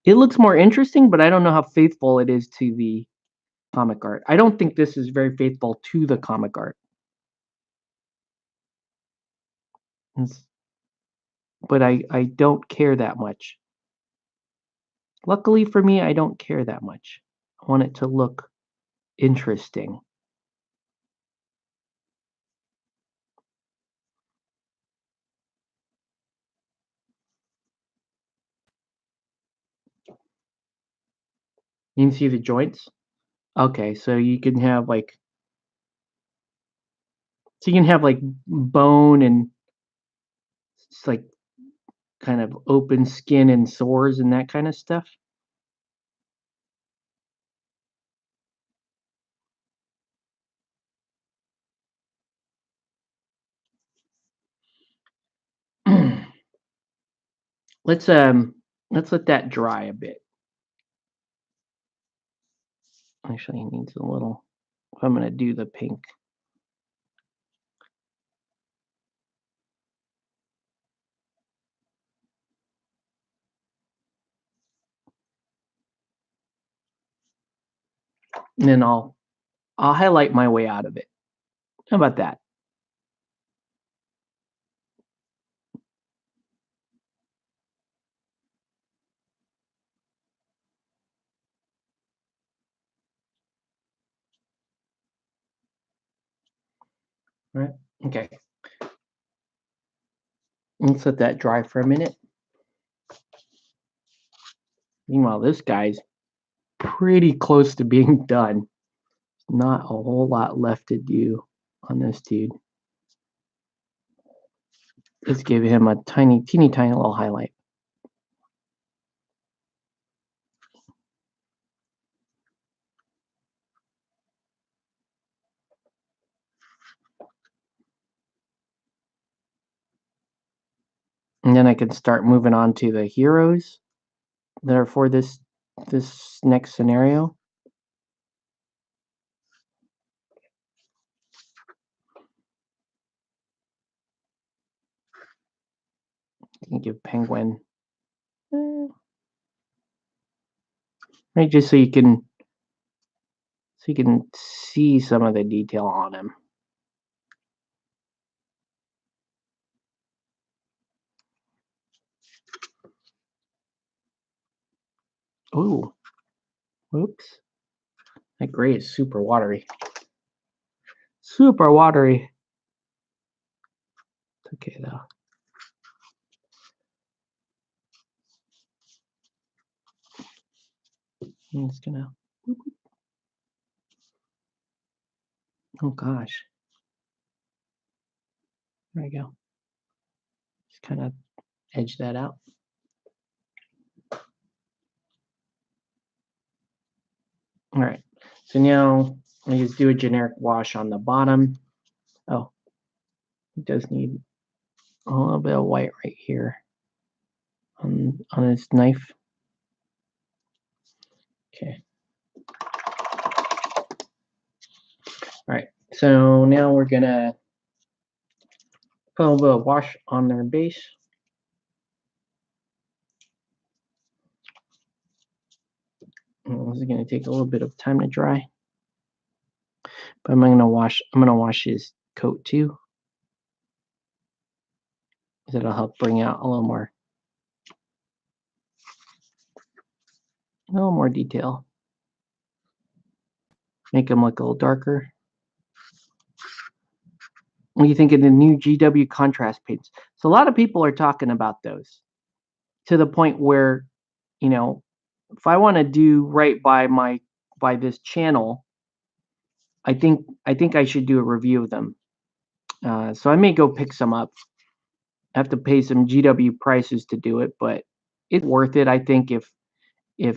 It looks more interesting, but I don't know how faithful it is to the comic art. I don't think this is very faithful to the comic art. But I don't care that much. Luckily for me, I don't care that much. I want it to look interesting. You can see the joints. Okay, so you can have like bone and it's like kind of open skin and sores and that kind of stuff. let's um let's let that dry a bit. Actually, it needs a little. I'm gonna do the pink. And then I'll highlight my way out of it. How about that? All right. Okay. Let's let that dry for a minute. Meanwhile, this guy's pretty close to being done. Not a whole lot left to do on this dude. Let's give him a teeny tiny little highlight. And then I can start moving on to the heroes that are for this next scenario. I can give Penguin, right, just so you can see some of the detail on him. Ooh, whoops! That gray is super watery. Super watery. It's okay though. I'm just gonna. Oh gosh. There we go. Just kind of edge that out. All right. So now I just do a generic wash on the bottom. Oh, it does need a little bit of white right here on his knife. Okay. All right. So now we're gonna put a little bit of wash on their base. This is gonna take a little bit of time to dry, but I'm gonna wash his coat too. That'll help bring out a little more detail. Make him look a little darker. What do you think of the new GW contrast paints? So a lot of people are talking about those, to the point where, you know, if I want to do right by this channel, I think I should do a review of them. So I may go pick some up. I have to pay some GW prices to do it, but it's worth it. I think if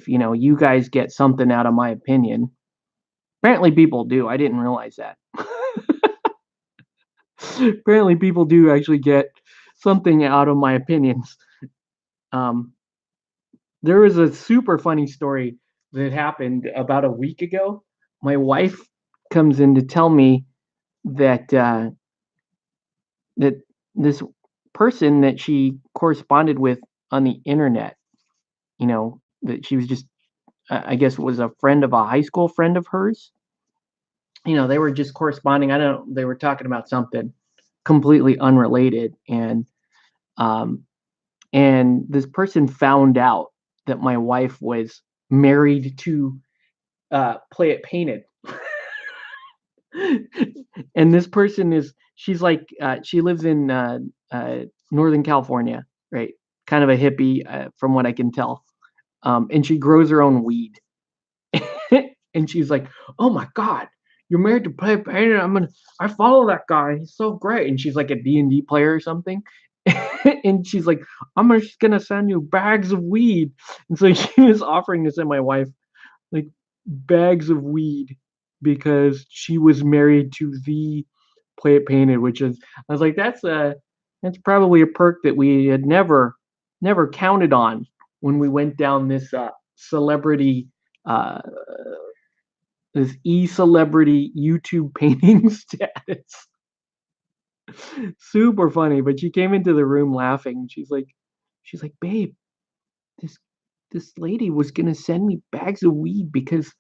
you guys get something out of my opinion. Apparently people do. I didn't realize that. Apparently people do actually get something out of my opinions. There was a super funny story that happened about a week ago. My wife comes in to tell me that that this person that she corresponded with on the internet, that she was just, I guess, was a friend of a high school friend of hers. They were just corresponding. I don't. They were talking about something completely unrelated, um, and this person found out that my wife was married to Play It Painted. And this person she's like, she lives in Northern California, right? Kind of a hippie, from what I can tell. And she grows her own weed. And she's like, "Oh my God, you're married to Play It Painted. I follow that guy. He's so great." And she's like a D&D player or something. And she's like, "I'm just gonna send you bags of weed." And so she was offering to send my wife like bags of weed because she was married to the Play It Painted, which is, I was like, that's probably a perk that we had never counted on when we went down this celebrity, uh, this e-celebrity YouTube painting status. Super funny. But she came into the room laughing. She's like, "Babe, this lady was gonna send me bags of weed because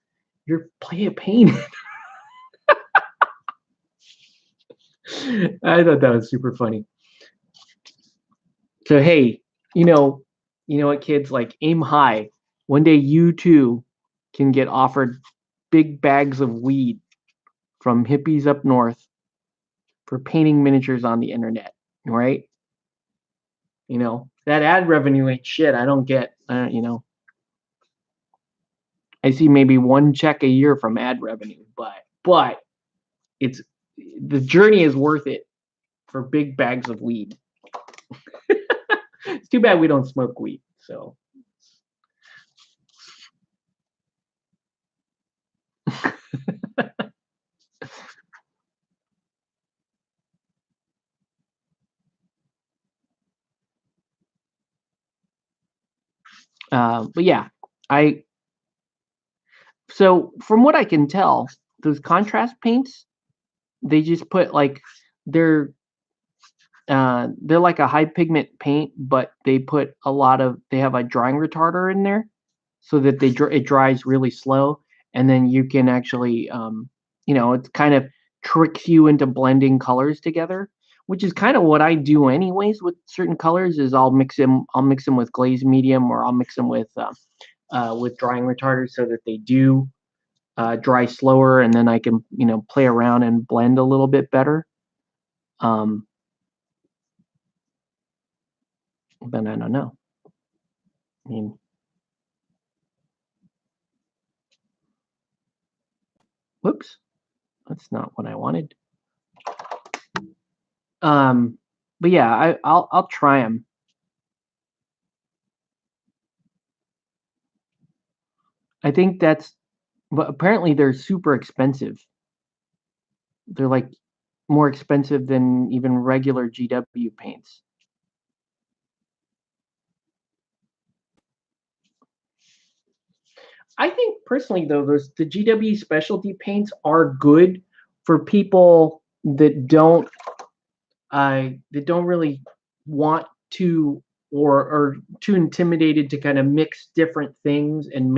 you're Play It Painted." I thought that was super funny. So hey, what, kids, like, aim high. One day you too can get offered big bags of weed from hippies up north for painting miniatures on the internet, right? That ad revenue ain't shit. I don't get, I see maybe one check a year from ad revenue, but it's the journey is worth it for big bags of weed. It's too bad we don't smoke weed. So But yeah, I so from what I can tell, those contrast paints, they just put like they're they're like a high pigment paint, but they put a lot of they have a drying retarder in there so that it dries really slow, and then you can actually it kind of tricks you into blending colors together, which is kind of what I do anyways with certain colors. Is I'll mix them with glazed medium, or I'll mix them with drying retarders so that they do dry slower, and then I can play around and blend a little bit better. Um, but I don't know. I mean, whoops, that's not what I wanted. Um, but yeah, I'll try them. I think but apparently they're super expensive. They're like more expensive than even regular GW paints. I think personally though, the GW specialty paints are good for people that don't really want to or are too intimidated to kind of mix different things and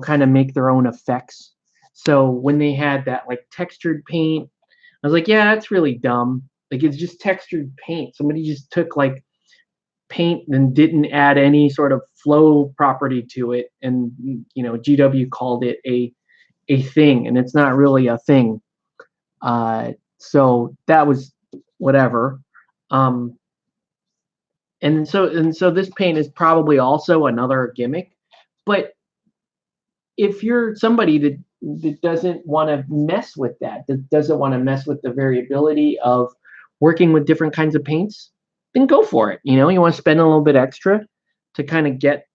kind of make their own effects. So when they had that like textured paint, I was like, yeah, that's really dumb. Like it's just textured paint. Somebody just took like paint and didn't add any sort of flow property to it, and GW called it a thing, and it's not really a thing. So that was whatever. Um, and so this paint is probably also another gimmick. But if you're somebody that doesn't want to mess with that doesn't want to mess with the variability of working with different kinds of paints, then go for it. You want to spend a little bit extra to kind of get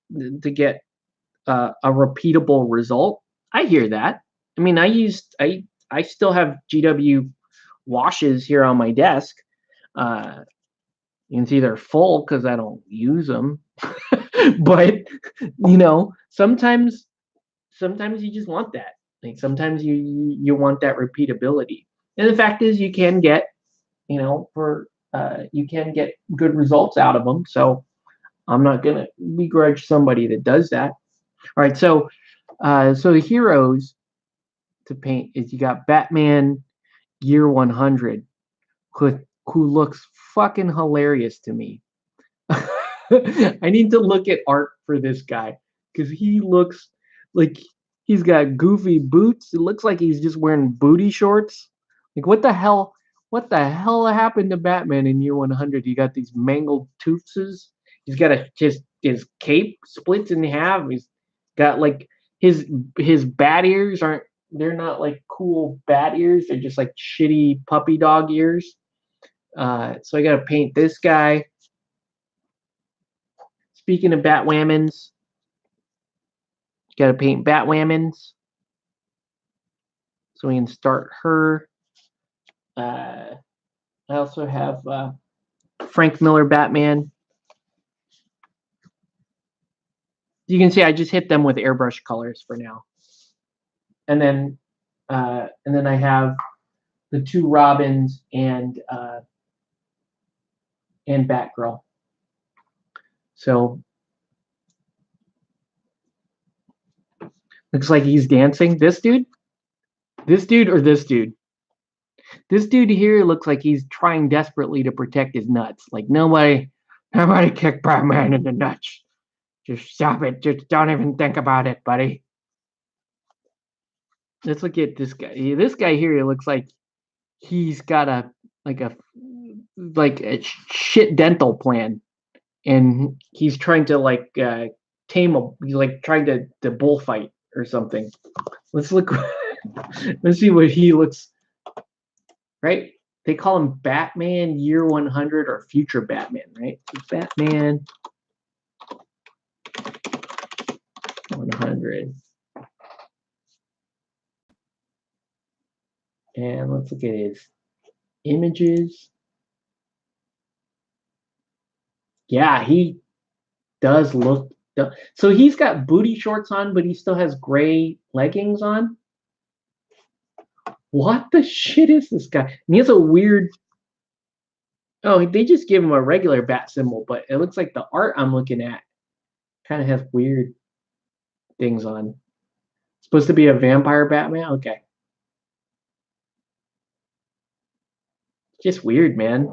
a repeatable result. I hear that. I mean, I still have GW washes here on my desk. Uh, you can see they're full because I don't use them. But sometimes you just want that. Like sometimes you want that repeatability. And the fact is, you can get for you can get good results out of them. So I'm not gonna begrudge somebody that does that. All right, so the heroes to paint is you got Batman Year 100, who looks fucking hilarious to me. I need to look at art for this guy because he looks like he's got goofy boots. It looks like he's just wearing booty shorts. Like what the hell? What the hell happened to Batman in Year 100? You got these mangled tootses. He's got just his cape splits in half. He's got like his bat ears aren't they're not like cool bat ears. They're just like shitty puppy dog ears. So I got to paint this guy. Speaking of Batwhammons, got to paint Batwhammons. So we can start her. I also have Frank Miller Batman. You can see I just hit them with airbrush colors for now. And then I have the two Robins and Batgirl. So looks like he's dancing. This dude, or this dude. This dude here looks like he's trying desperately to protect his nuts. Like nobody kick Batman in the nuts. Just stop it. Just don't even think about it, buddy. Let's look at this guy. This guy here, it looks like he's got a like a shit dental plan, and he's trying to tame a. He's like trying to bullfight or something. Let's look. Let's see what he looks. Right? They call him Batman Year 100 or Future Batman, right? Batman 100. And let's look at his images. Yeah, he does look So he's got booty shorts on, but he still has gray leggings on. What the shit is this guy? And he has a weird. Oh, they just give him a regular bat symbol, but it looks like the art I'm looking at kind of has weird things on. It's supposed to be a vampire Batman? Okay. Just weird, man.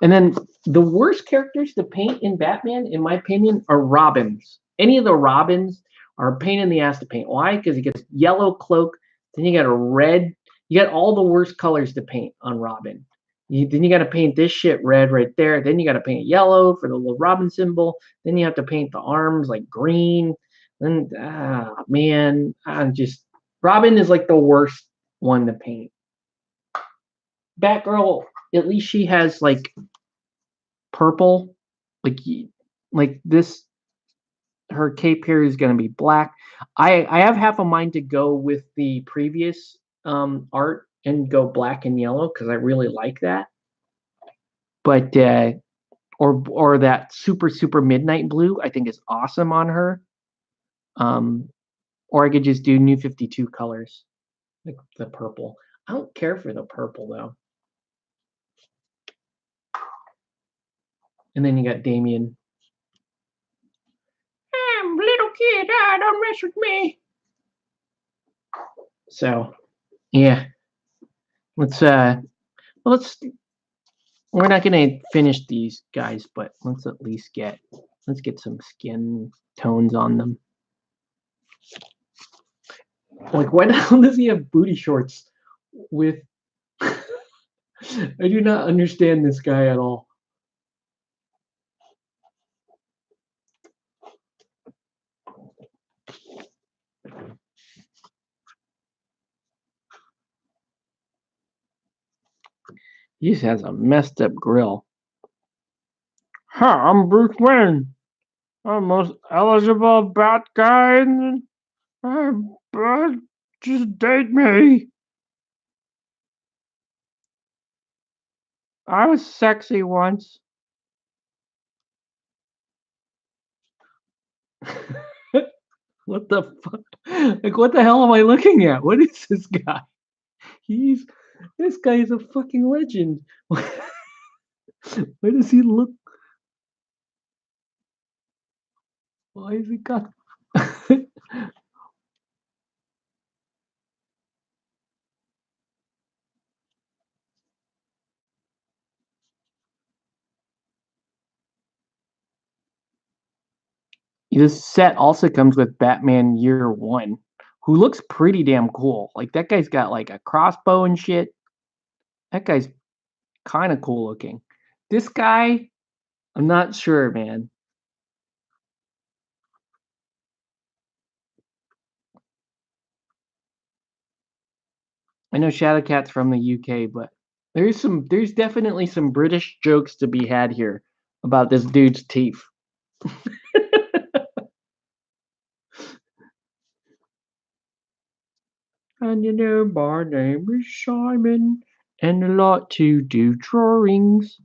And then the worst characters to paint in Batman, in my opinion, are Robins. Any of the Robins are a pain in the ass to paint. Why? Because he gets yellow cloak, then you got a red. You got all the worst colors to paint on Robin. Then you got to paint this shit red right there. Then you got to paint yellow for the little Robin symbol. Then you have to paint the arms like green. Then, man, I'm just Robin is like the worst one to paint. Batgirl, at least she has like purple, like this. Her cape here is going to be black. I have half a mind to go with the previous art and go black and yellow because I really like that. But or that super midnight blue I think is awesome on her. Or I could just do New 52 colors, like the purple. I don't care for the purple though. And then you got Damien. I'm a little kid. Don't mess with me. So, yeah. Let's. We're not gonna finish these guys, but let's at least get some skin tones on them. Like, why the hell does he have booty shorts with? I do not understand this guy at all. He just has a messed up grill. Huh, I'm Bruce Wayne. I'm most eligible bat guy. Just date me. I was sexy once. What the fuck? Like, what the hell am I looking at? What is this guy? This guy is a fucking legend. Why does he look? Why is he got? This set also comes with Batman Year One, who looks pretty damn cool. Like that guy's got like a crossbow and shit. That guy's kind of cool looking. This guy, I'm not sure, man. I know Shadowcat's from the UK, but there's definitely some British jokes to be had here about this dude's teeth. And you know, my name is Simon, and I like to do drawings.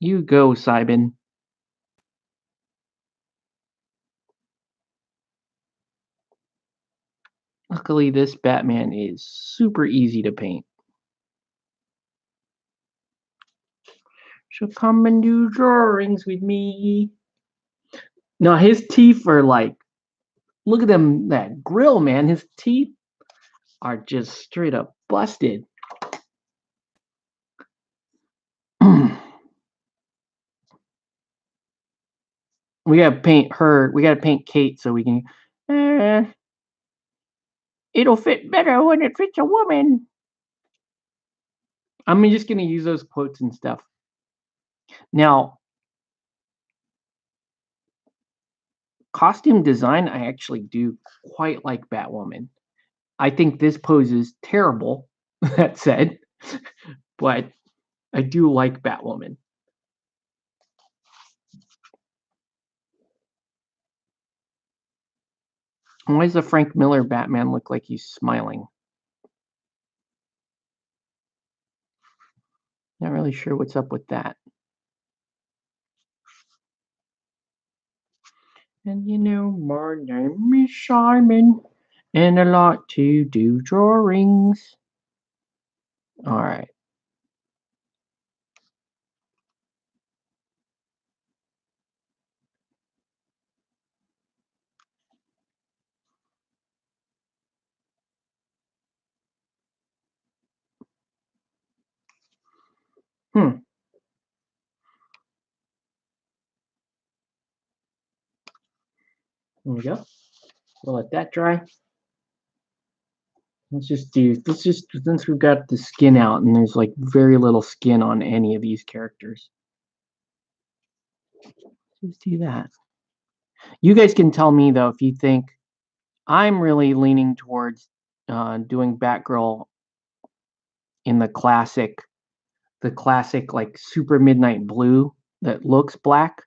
You go, Simon. Luckily, this Batman is super easy to paint. So come and do drawings with me. Now, his teeth are like, look at them, that grill, man. His teeth are just straight up busted. We gotta paint her. We gotta paint Kate so we can. It'll fit better when it fits a woman. I'm just gonna use those quotes and stuff. Now, costume design, I actually do quite like Batwoman. I think this pose is terrible. That said, but I do like Batwoman. Why does the Frank Miller Batman look like he's smiling? Not really sure what's up with that. And my name is Simon, and I like to do drawings. All right. Hmm. There we go. We'll let that dry. Let's just, since we've got the skin out and there's like very little skin on any of these characters. Let's do that. You guys can tell me though if you think I'm really leaning towards doing Batgirl in the classic like super midnight blue that looks black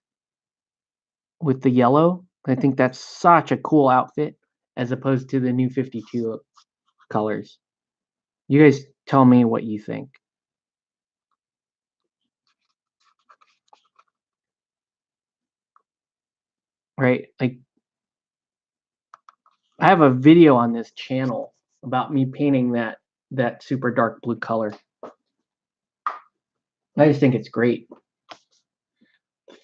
with the yellow. I think that's such a cool outfit as opposed to the new 52 colors. You guys tell me what you think. Right? Like I have a video on this channel about me painting that super dark blue color. I just think it's great.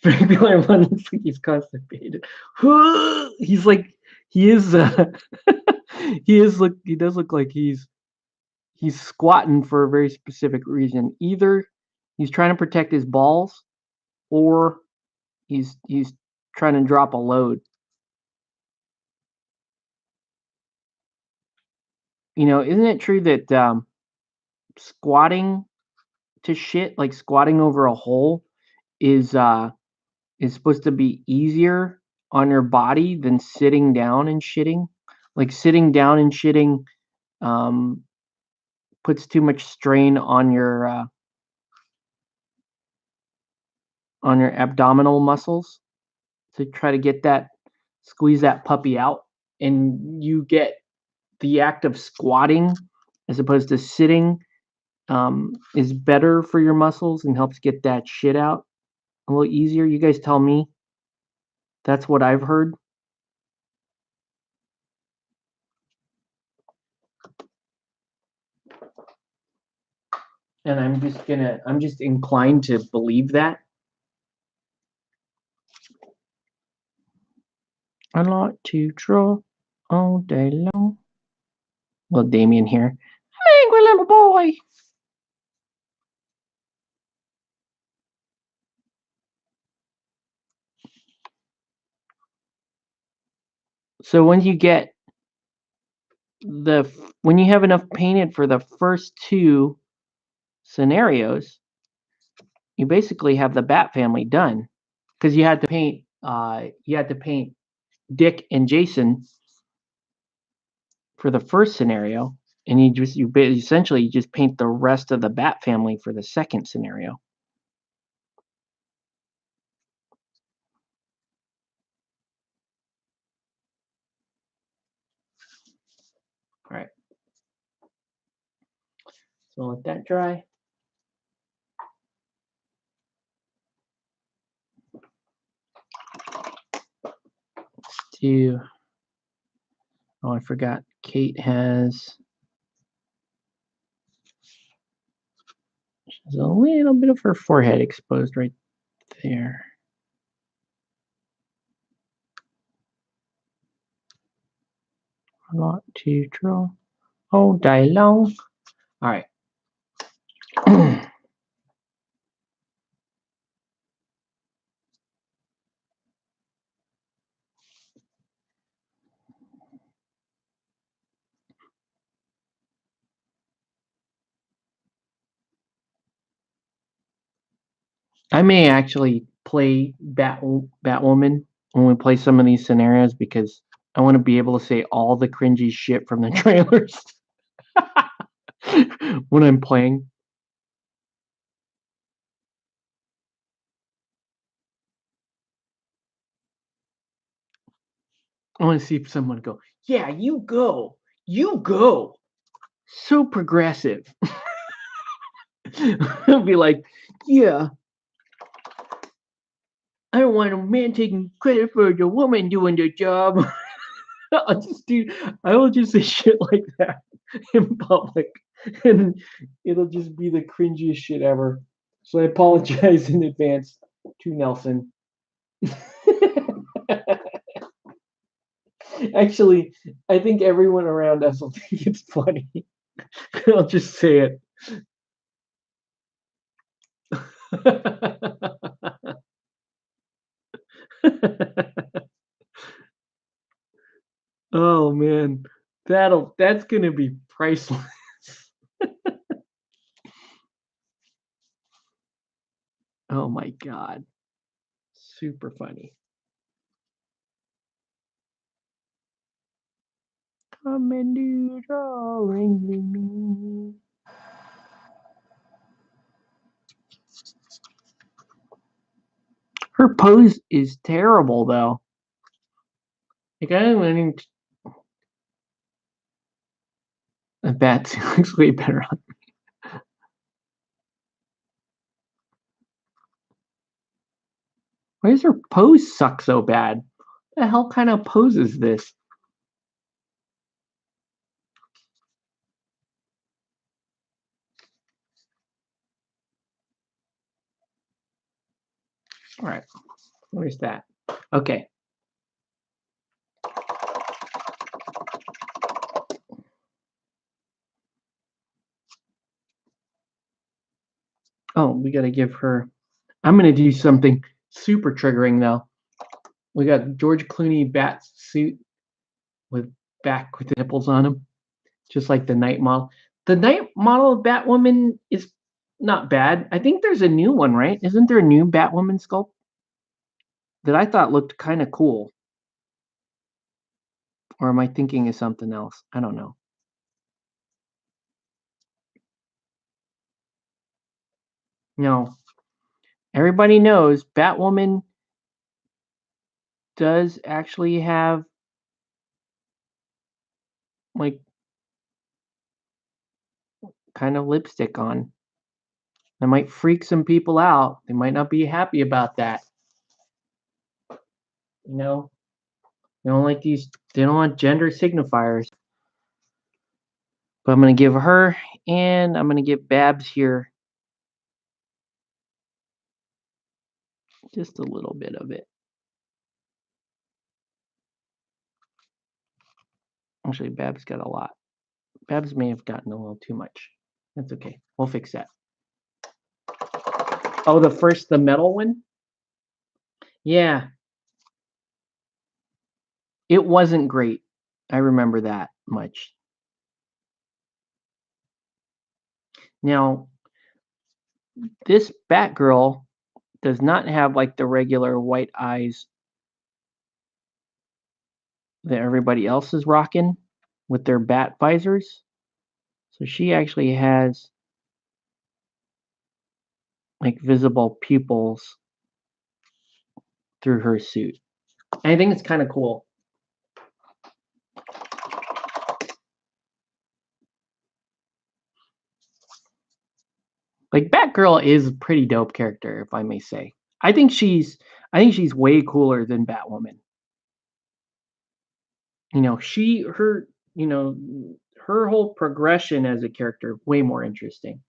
Regular one looks like he's constipated. He's like he is he does look like he's squatting for a very specific reason. Either he's trying to protect his balls or he's trying to drop a load. Isn't it true that squatting to shit, like squatting over a hole, is supposed to be easier on your body than sitting down and shitting? Like sitting down and shitting um, puts too much strain on your abdominal muscles to try to get that squeeze that puppy out, and you get the act of squatting as opposed to sitting is better for your muscles and helps get that shit out a little easier. You guys tell me. That's what I've heard. And I'm just inclined to believe that. I like to draw all day long. Well, Damien here. Angry little boy. So when you have enough painted for the first two scenarios, you basically have the Bat family done because you had to paint Dick and Jason for the first scenario, and essentially you just paint the rest of the Bat family for the second scenario. All right. So let that dry. Let's do. Oh, I forgot. Kate has a little bit of her forehead exposed right there. A lot to draw all day long. All right. I may actually play Batwoman when we play some of these scenarios because I want to be able to say all the cringy shit from the trailers when I'm playing. I want to see if someone go, yeah, you go. You go. So progressive. Be like, yeah, I don't want a man taking credit for the woman doing the job. I'll just do. I will just say shit like that in public, and it'll just be the cringiest shit ever. So I apologize in advance to Nelson. Actually, I think everyone around us will think it's funny. I'll just say it. Oh man, that's gonna be priceless. Oh my god, super funny. Come and do drawing with me. Her pose is terrible though. Like I don't even. That looks way better on. Why does her pose suck so bad? What the hell kind of pose is this? All right, where's that? Okay. Oh, we gotta give her. I'm gonna do something super triggering though. We got George Clooney bat suit with back with the nipples on him, just like the night model. The night model of Batwoman is not bad. I think there's a new one, right? Isn't there a new Batwoman sculpt that I thought looked kind of cool? Or am I thinking of something else? I don't know. No, everybody knows Batwoman does actually have like kind of lipstick on. That might freak some people out. They might not be happy about that. You know, they don't like these. They don't want gender signifiers. But I'm gonna give her, and I'm gonna give Babs here just a little bit of it. Actually, Babs got a lot. Babs may have gotten a little too much. That's okay. We'll fix that. Oh, the metal one? Yeah, it wasn't great. I remember that much. Now, this Batgirl does not have like the regular white eyes that everybody else is rocking with their bat visors. So she actually has like visible pupils through her suit. And I think it's kind of cool. Like Batgirl is a pretty dope character, if I may say. I think she's way cooler than Batwoman. You know, you know, her whole progression as a character way more interesting.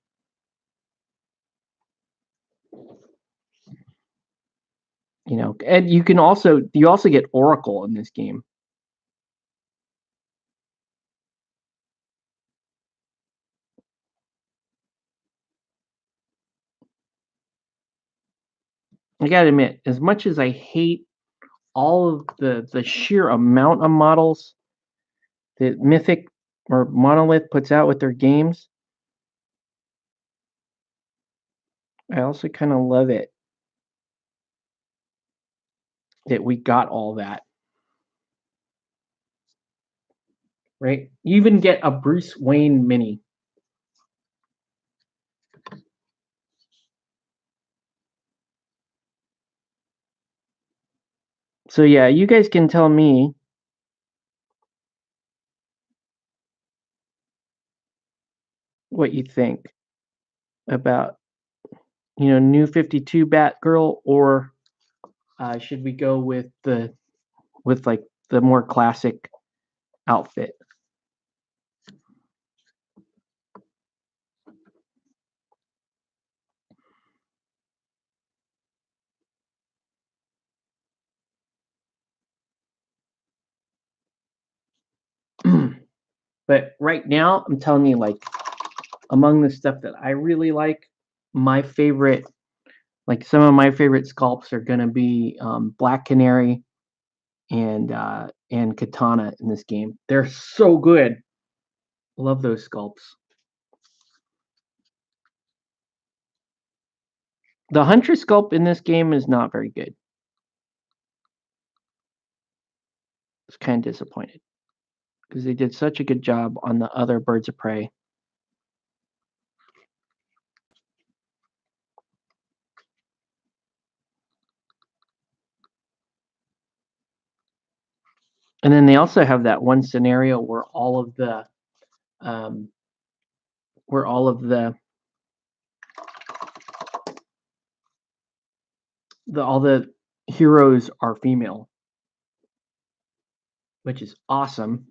You know, and you also get Oracle in this game. I gotta admit, as much as I hate all of the sheer amount of models that Mythic or Monolith puts out with their games, I also kind of love it that we got all that. Right? You even get a Bruce Wayne mini. So yeah, you guys can tell me what you think. about New 52 Batgirl, or should we go with like the more classic outfit? But right now, I'm telling you, like, among the stuff that I really like, my favorite, like some of my favorite sculpts are gonna be Black Canary and Katana in this game. They're so good. Love those sculpts. The Huntress sculpt in this game is not very good. I was kind of disappointed because they did such a good job on the other Birds of Prey. And then they also have that one scenario where all of the um, where all the heroes are female, which is awesome.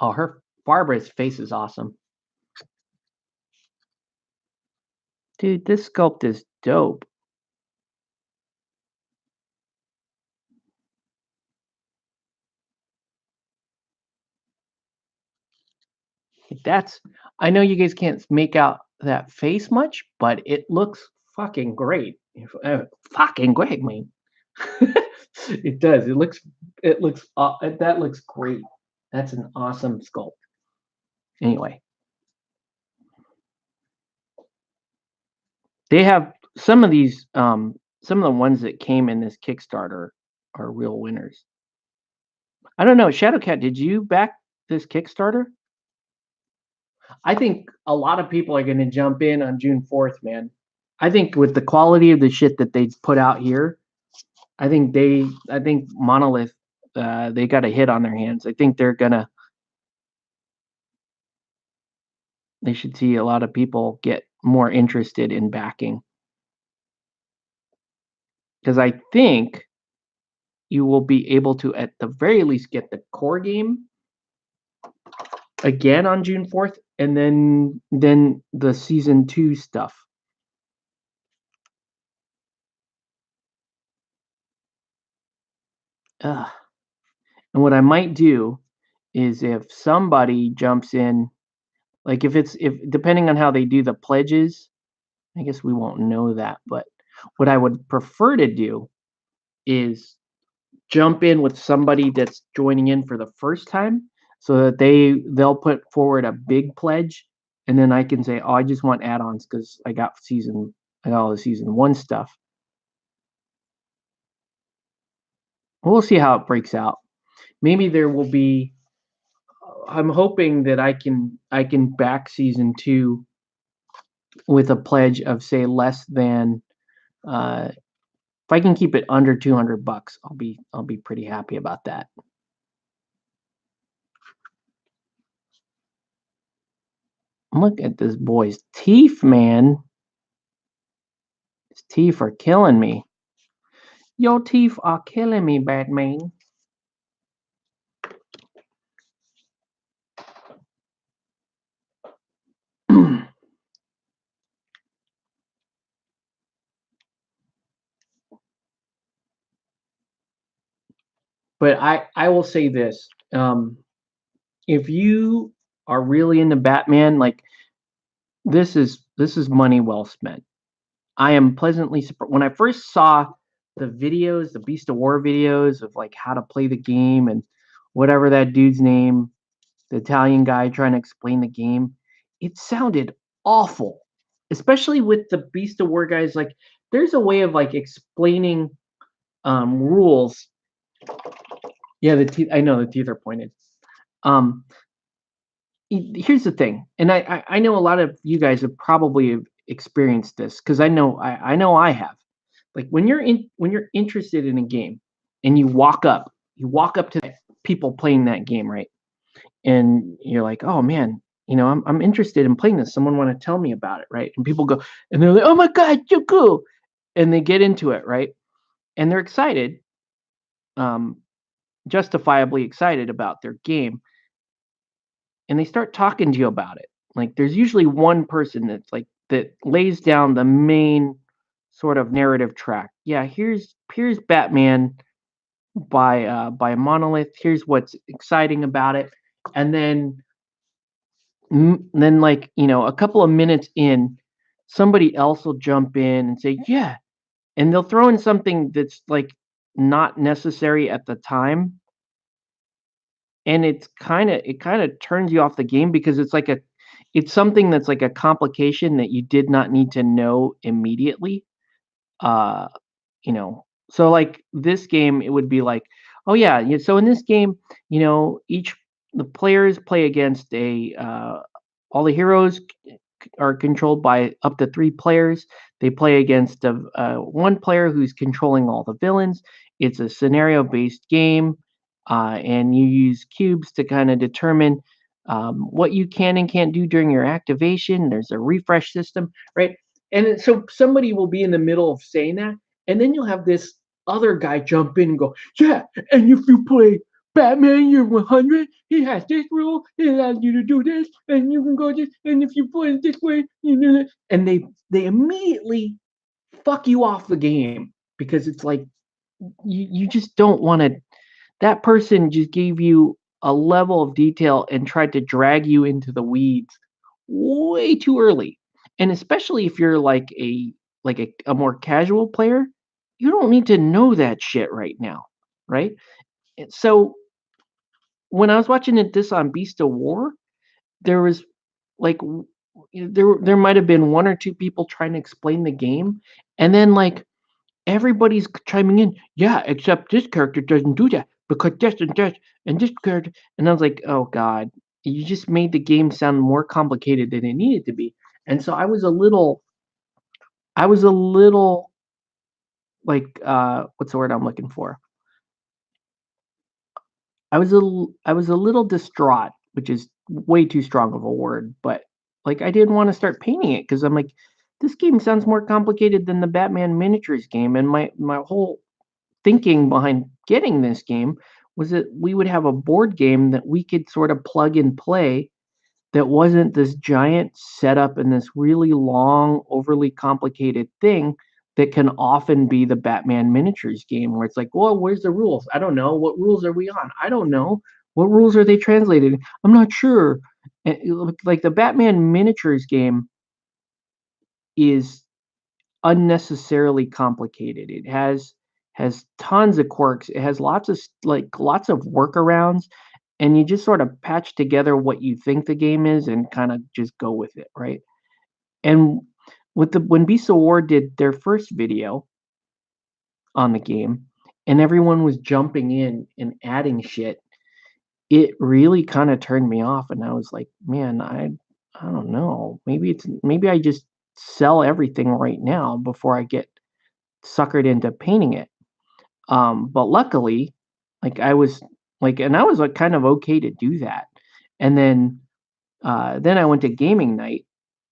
Oh, her Barbara's face is awesome. Dude, this sculpt is dope. That's I know you guys can't make out that face much, but it looks fucking great. Fucking great, man. It does. That looks great. That's an awesome sculpt. Anyway, they have some of the ones that came in this Kickstarter are real winners. I don't know, Shadowcat, did you back this Kickstarter? I think a lot of people are going to jump in on June 4th, man. I think with the quality of the shit that they put out here, I think Monolith, they got a hit on their hands. I think they should see a lot of people get more interested in backing, because I think you will be able to at the very least get the core game again on June 4th, and then the season 2 stuff. Ugh. And what I might do is if somebody jumps in, like if depending on how they do the pledges, I guess we won't know that, but what I would prefer to do is jump in with somebody that's joining in for the first time, so that they'll put forward a big pledge, and then I can say, "Oh, I just want add-ons because I got all the season 1 stuff." We'll see how it breaks out. Maybe there will be I'm hoping that I can back season 2 with a pledge of, say, less than if I can keep it under $200, I'll be pretty happy about that. Look at this boy's teeth, man. His teeth are killing me. Your teeth are killing me, Batman. But I will say this: if you are really into Batman, like this is money well spent. I am pleasantly surprised when I first saw the videos, the Beast of War videos of like how to play the game and whatever that dude's name, the Italian guy trying to explain the game. It sounded awful, especially with the Beast of War guys. Like, there's a way of like explaining rules. Yeah, the teeth. I know the teeth are pointed. Um, Here's the thing, and I know a lot of you guys have probably experienced this because I know I have. Like when you're interested in a game and you walk up to the people playing that game, right? And you're like, "Oh man, I'm interested in playing this. Someone want to tell me about it, right?" And people go and they're like, "Oh my god, so cool." And they get into it, right? And they're excited, um justifiably excited about their game, and they start talking to you about it. Like there's usually one person that lays down the main sort of narrative track. Yeah, here's Batman by Monolith. Here's what's exciting about it. And then like, a couple of minutes in, somebody else will jump in and say, "Yeah." And they'll throw in something that's like not necessary at the time, and it kind of turns you off the game because it's something that's like a complication that you did not need to know immediately. uh so like this game, it would be like, oh yeah, so in this game, each the players play against a all the heroes are controlled by up to 3 players. They play against one player who's controlling all the villains. It's a scenario based game, and you use cubes to kind of determine what you can and can't do during your activation. There's a refresh system, right? So somebody will be in the middle of saying that, and then you'll have this other guy jump in and go, "Yeah, and if you play Batman Year 100, he has this rule. He allows you to do this, and you can go this. And if you play it this way, you do it." And they immediately fuck you off the game because it's like you just don't want to. That person just gave you a level of detail and tried to drag you into the weeds way too early. And especially if you're like a more casual player, you don't need to know that shit right now, right? So when I was watching this on Beast of War, there was like there might have been one or two people trying to explain the game, and then like everybody's chiming in. Yeah, except this character doesn't do that because this and this character. And I was like, oh god, you just made the game sound more complicated than it needed to be. And so I was a little like what's the word I'm looking for? I was a little distraught, which is way too strong of a word, but like I didn't want to start painting it because I'm like, this game sounds more complicated than the Batman miniatures game, and my whole thinking behind getting this game was that we would have a board game that we could sort of plug and play that wasn't this giant setup and this really long, overly complicated thing that can often be the Batman miniatures game where it's like, well, where's the rules? I don't know. What rules are we on? I don't know. What rules are they translated? I'm not sure. And like the Batman miniatures game is unnecessarily complicated. It has tons of quirks. It has lots of workarounds, and you just sort of patch together what you think the game is and kind of just go with it, right? And when Beast of War did their first video on the game, and everyone was jumping in and adding shit, it really kind of turned me off, and I was like, man, I don't know. Maybe I just sell everything right now before I get suckered into painting it. But luckily, like I was and I was like kind of okay to do that. And then I went to gaming night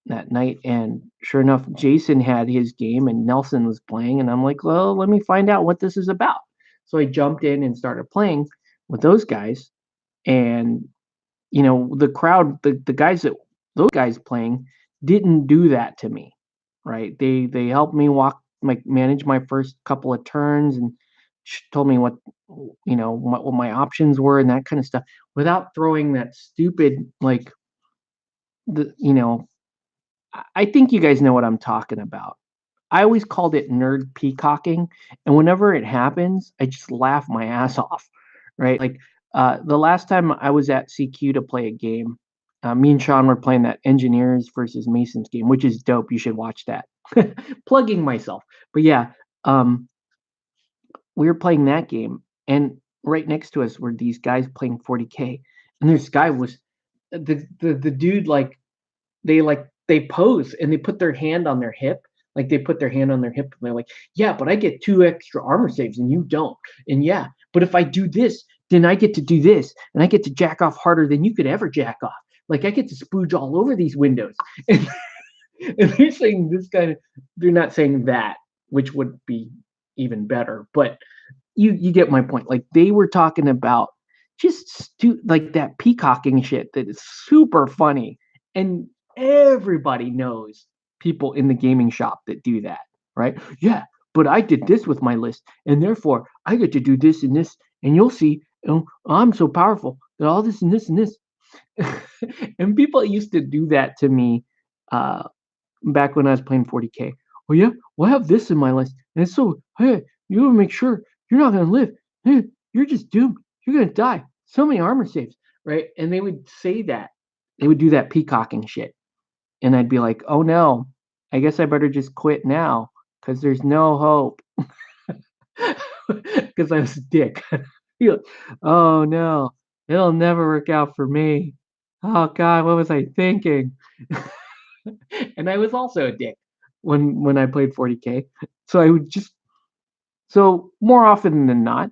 that night, and sure enough, Jason had his game and Nelson was playing, and I'm like, well, let me find out what this is about. So I jumped in and started playing with those guys, and the crowd, the guys that those guys playing didn't do that to me, right? They helped me manage my first couple of turns and told me what my options were and that kind of stuff without throwing that stupid like the I think you guys know what I'm talking about. I always called it nerd peacocking, and whenever it happens, I just laugh my ass off, right? Like the last time I was at CQ to play a game, me and Sean were playing that Engineers versus Masons game, which is dope. You should watch that. Plugging myself, but yeah, um, we were playing that game, and right next to us were these guys playing 40K, and this guy was the dude like they pose and they put their hand on their hip Like they put their hand on their hip and they're like, yeah, but I get 2 extra armor saves and you don't. And yeah, but if I do this, then I get to do this and I get to jack off harder than you could ever jack off. Like I get to spooge all over these windows. And, and they're saying this kind of, they're not saying that, which would be even better. But you get my point. Like they were talking about just like that peacocking shit that is super funny, and everybody knows people in the gaming shop that do that, right? Yeah, but I did this with my list, and therefore I get to do this and this, and you'll see. I'm so powerful that all this and this and this. And people used to do that to me uh, back when I was playing 40K. Oh yeah, well I have this in my list, and it's so hey, you gotta make sure you're not gonna live. Hey, you're just doomed. You're gonna die. So many armor saves, right? And they would say that. They would do that peacocking shit, and I'd be like, oh no, I guess I better just quit now because there's no hope. Because I was a dick. Oh no, it'll never work out for me. Oh God, what was I thinking? And I was also a dick when I played 40K. So I would just so more often than not,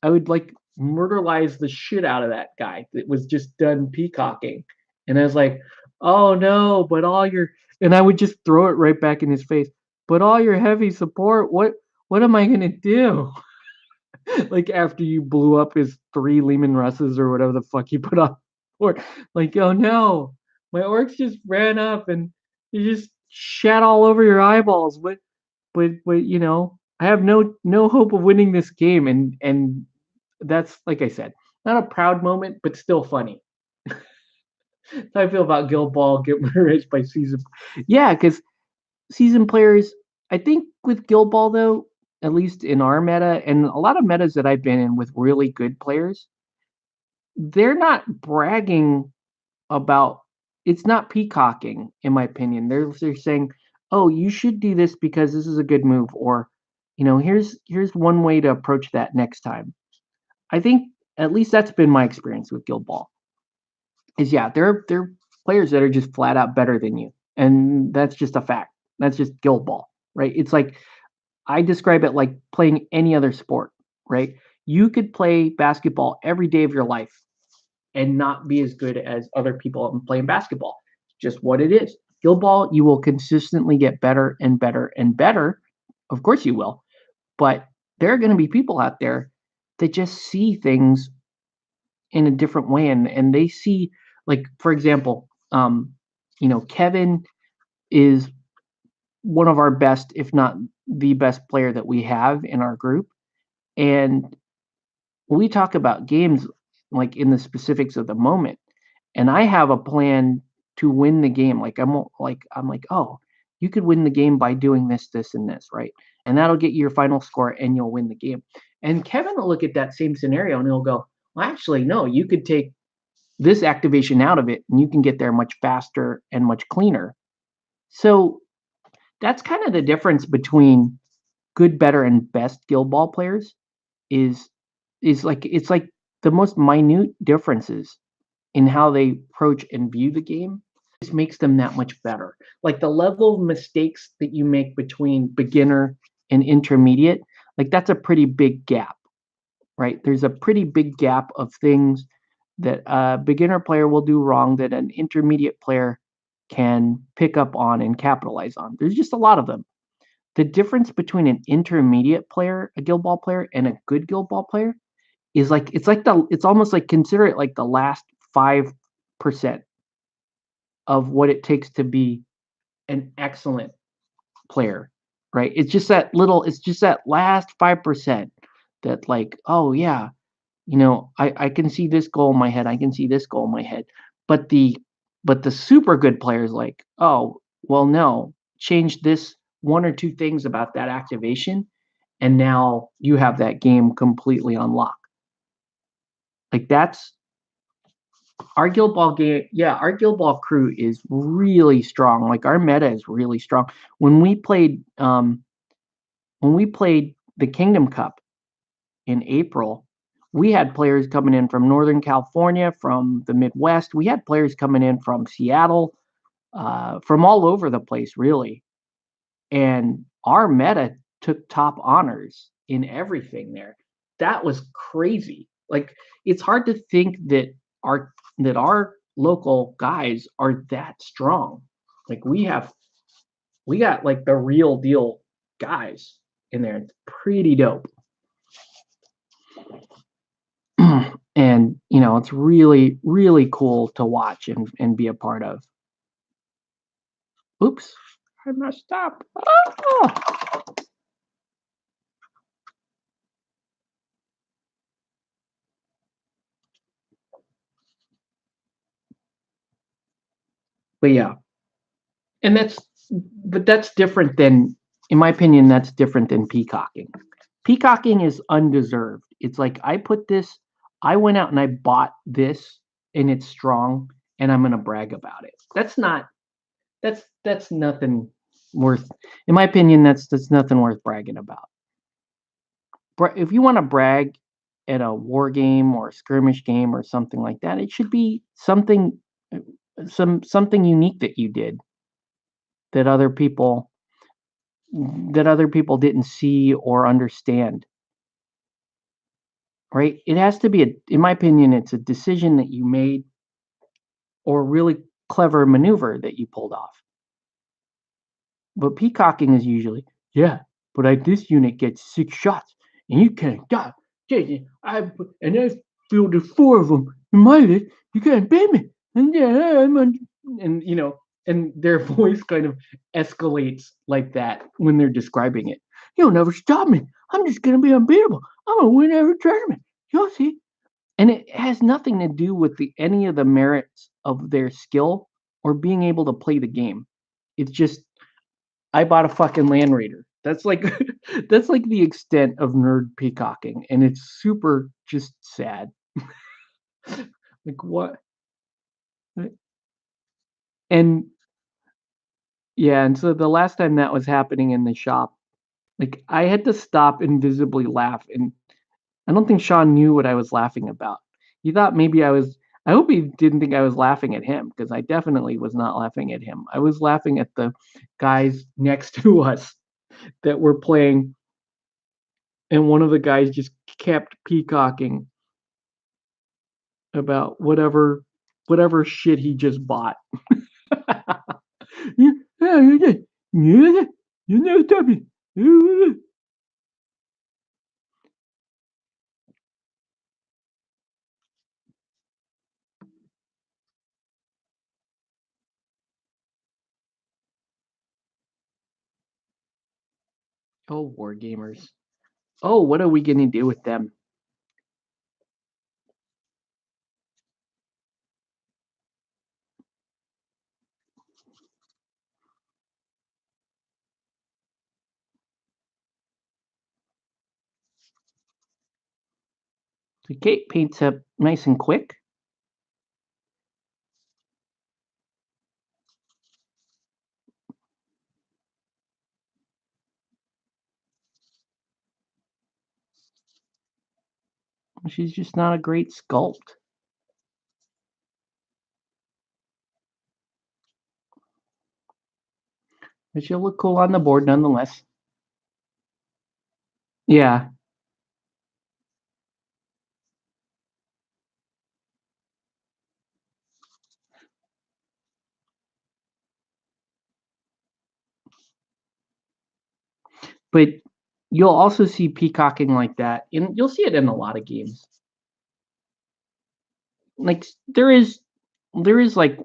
I would like murderize the shit out of that guy that was just done peacocking. And I was like, oh no, but all your and I would just throw it right back in his face. But all your heavy support, what am I gonna do? Like after you blew up his 3 Lehman Russes or whatever the fuck you put on, or like, oh no, my orcs just ran up and you just shat all over your eyeballs. But I have no hope of winning this game, and that's like I said, not a proud moment, but still funny. That's how I feel about Guild Ball get raised by season. Yeah, because season players, I think with Guild Ball though, at least in our meta and a lot of metas that I've been in with really good players, they're not bragging about it's not peacocking in my opinion. They're saying, "Oh, you should do this because this is a good move," or here's one way to approach that next time. I think at least that's been my experience with Guild Ball. Is yeah, there are players that are just flat out better than you, and that's just a fact. That's just Guild Ball, right? It's like I describe it like playing any other sport, right? You could play basketball every day of your life and not be as good as other people playing basketball. Just what it is. Guild Ball, you will consistently get better and better and better. Of course you will. But there are going to be people out there that just see things in a different way, and they see, like, for example, Kevin is one of our best, if not the best player that we have in our group. And we talk about games like in the specifics of the moment. And I have a plan to win the game. I'm like, oh, you could win the game by doing this, this, and this, right? And that'll get you your final score, and you'll win the game. And Kevin will look at that same scenario and he'll go, well, actually, no, you could take this activation out of it, and you can get there much faster and much cleaner. So that's kind of the difference between good, better, and best Guild Ball players. Is is like it's like the most minute differences in how they approach and view the game just makes them that much better. Like the level of mistakes that you make between beginner and intermediate, like that's a pretty big gap, right? There's a pretty big gap of things that a beginner player will do wrong that an intermediate player can pick up on and capitalize on. There's just a lot of them. The difference between an intermediate player, a guild ball player, and a good guild ball player is like it's almost like consider it like the last 5% of what it takes to be an excellent player, right? It's just that last 5% that like, oh yeah, I can see this goal in my head, I can see this goal in my head. But the super good players like, oh, well no, change this one or two things about that activation, and now you have that game completely unlocked. Like that's our guild ball game. Yeah, our guild ball crew is really strong. Like our meta is really strong. When we played the Kingdom Cup in April, we had players coming in from Northern California, from the Midwest. We had players coming in from Seattle, from all over the place, really. and our meta took top honors in everything there. That was crazy. Like, it's hard to think that our local guys are that strong. Like, we got like the real deal guys in there. It's pretty dope. And it's really, really cool to watch and be a part of. Oops, I messed up. Oh! But yeah, and that's different than, in my opinion, that's different than peacocking. Peacocking is undeserved. It's like, I went out and I bought this, and it's strong, and I'm gonna brag about it. That's nothing worth, in my opinion. That's nothing worth bragging about. If you want to brag at a war game or a skirmish game or something like that, it should be something unique that you did, that other people didn't see or understand. Right? It has to be, in my opinion, it's a decision that you made, or a really clever maneuver that you pulled off. But peacocking is usually, yeah, but this unit gets 6 shots and you can't die. I fielded 4 of them in my list. You can't beat me. And their voice kind of escalates like that when they're describing it. You'll never stop me. I'm just gonna be unbeatable. I'm gonna win every tournament. You'll see. And it has nothing to do with any of the merits of their skill or being able to play the game. It's just, I bought a fucking Land Raider. That's like that's like the extent of nerd peacocking, and it's super just sad. Like, what? And yeah, and so the last time that was happening in the shop, like, I had to stop and visibly laugh, and I don't think Sean knew what I was laughing about. He thought maybe I was. I hope he didn't think I was laughing at him, because I definitely was not laughing at him. I was laughing at the guys next to us that were playing, and one of the guys just kept peacocking about whatever shit he just bought. Oh, war gamers. Oh, what are we gonna do with them? So Kate paints up nice and quick. She's just not a great sculpt. But she'll look cool on the board nonetheless. Yeah. But you'll also see peacocking like that, and you'll see it in a lot of games. Like, there is like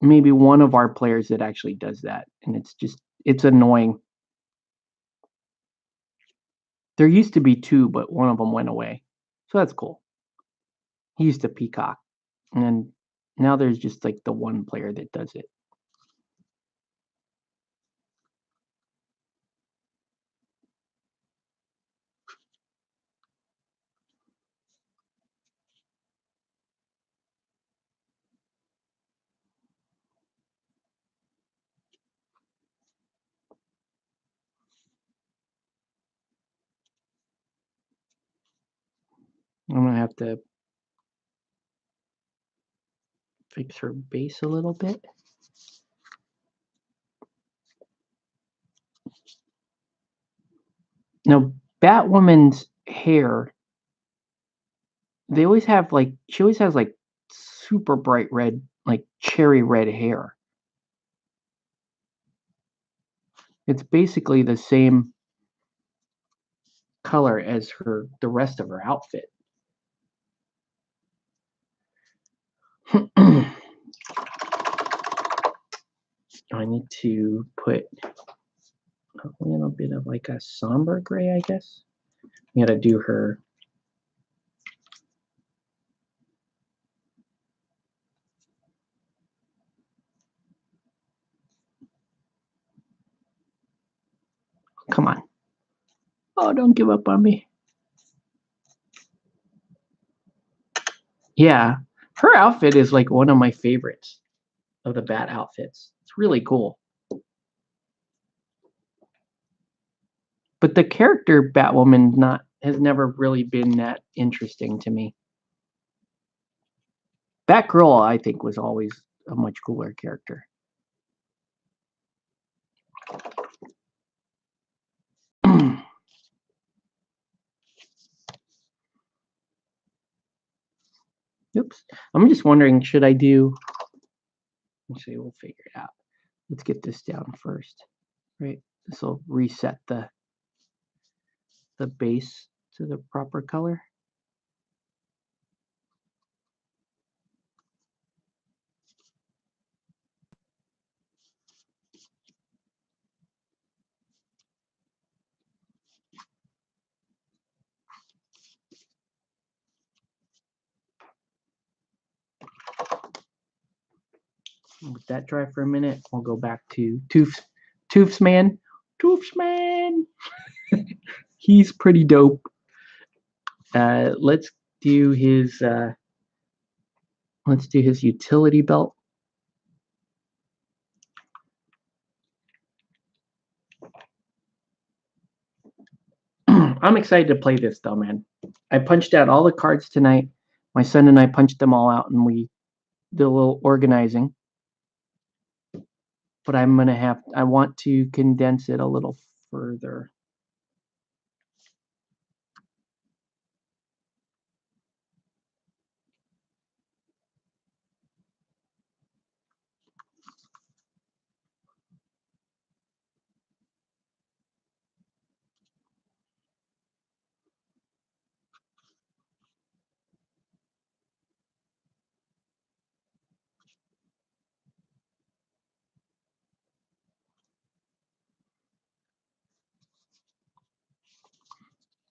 maybe one of our players that actually does that, and it's annoying. There used to be 2, but one of them went away, so that's cool. He used to peacock, and now there's just like the one player that does it. I'm gonna have to fix her base a little bit. Now, Batwoman's hair, they always have like she always has like super bright red, like cherry red hair. It's basically the same color as the rest of her outfit. I need to put a little bit of like a somber gray, I guess. I gotta do her. Come on. Oh, don't give up on me. Yeah, her outfit is like one of my favorites of the Bat outfits. It's really cool. But the character Batwoman not has never really been that interesting to me. Batgirl, I think, was always a much cooler character. Oops. I'm just wondering, should I do? Let's see, we'll figure it out. Let's get this down first. Right. This will reset the base to the proper color. Let that dry for a minute. We'll go back to Toofs Man. Toofs Man. He's pretty dope. Let's do his utility belt. I'm excited to play this though, man. I punched out all the cards tonight. My son and I punched them all out and we did a little organizing. But I want to condense it a little further.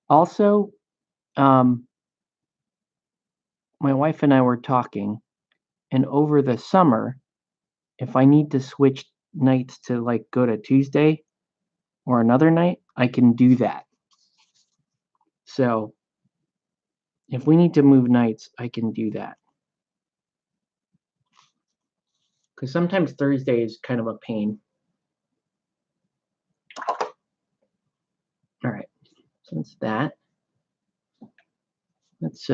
Also, my wife and I were talking, and over the summer, if I need to switch nights to like go to Tuesday or another night, I can do that. So if we need to move nights, I can do that. Because sometimes Thursday is kind of a pain. All right, so that's that. Let's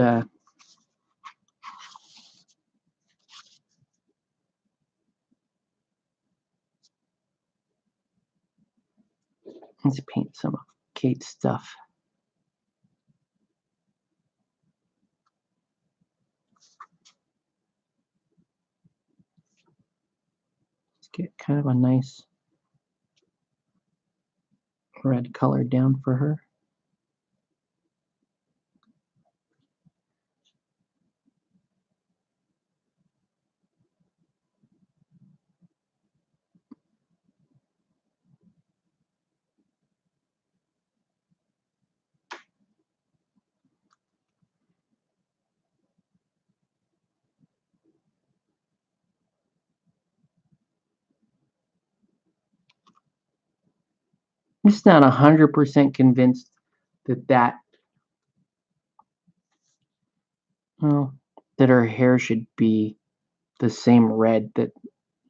paint some of Kate's stuff. Let's get kind of a nice red color down for her. I'm just not 100% convinced that her hair should be the same red that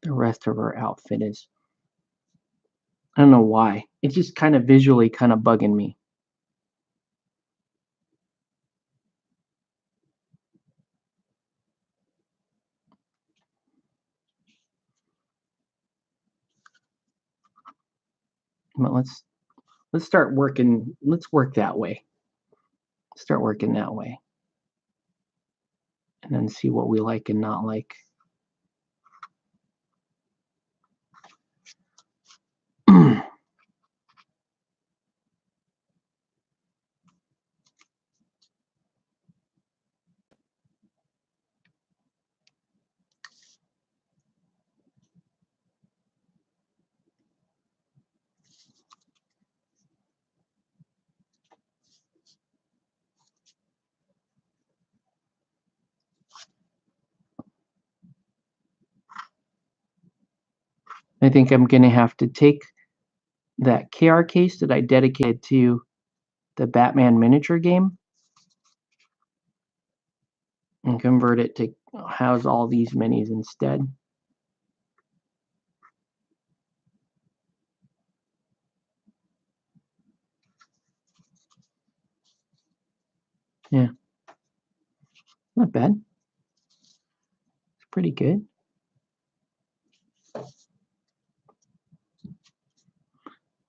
the rest of her outfit is. I don't know why. It's just kind of visually kind of bugging me. But let's let's start working. Let's work that way. Start working that way. And then see what we like and not like. I think I'm going to have to take that KR case that I dedicated to the Batman miniature game and convert it to house all these minis instead. Yeah, not bad. It's pretty good.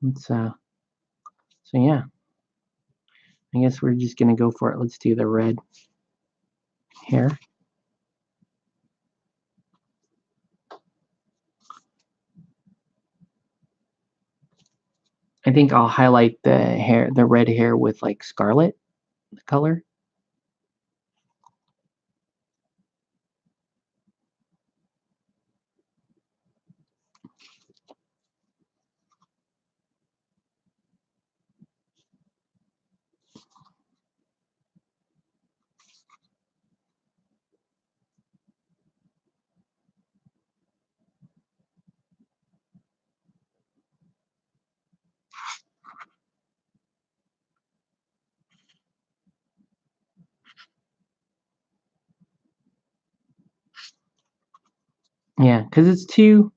It's so yeah. I guess we're just gonna go for it. Let's do the red hair. I think I'll highlight the red hair with like scarlet color. Yeah, because it's too.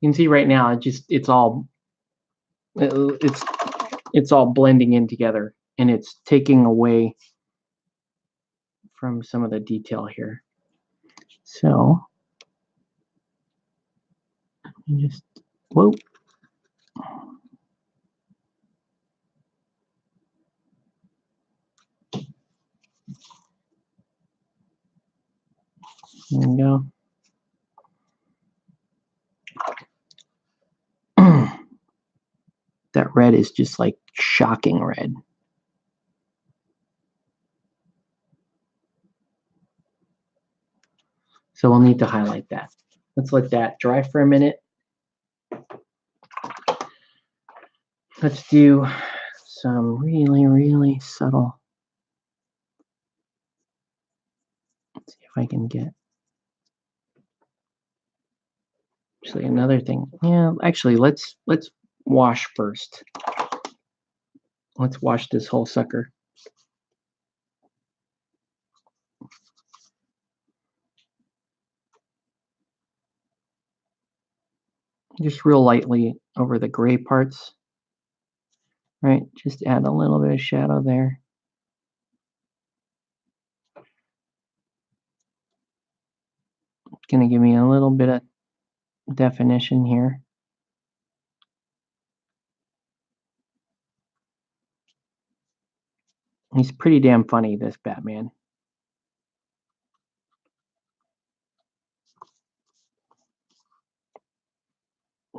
You can see right now, it's all blending in together, and it's taking away from some of the detail here. So just whoa. There we go. That red is just like shocking red. So we'll need to highlight that. Let's let that dry for a minute. Let's do some really, really subtle. Let's see if I can get. Actually, another thing. Yeah, actually, let's wash first. Let's wash this whole sucker. Just real lightly over the gray parts. Right, just add a little bit of shadow there. It's gonna give me a little bit of definition here. He's pretty damn funny, this Batman.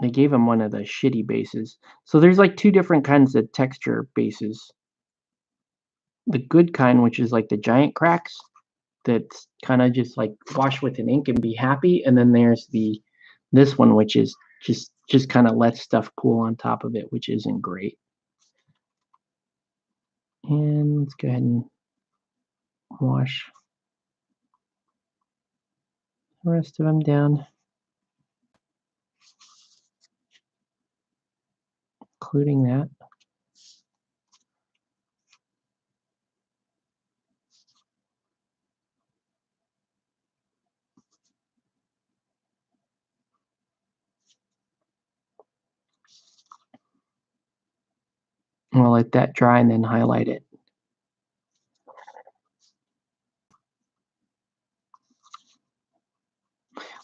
They gave him one of the shitty bases. So there's like two different kinds of texture bases. The good kind, which is like the giant cracks, that's kind of just like wash with an ink and be happy. And then there's this one, which is just kind of lets stuff cool on top of it, which isn't great. And let's go ahead and wash the rest of them down, including that. And we'll let that dry and then highlight it.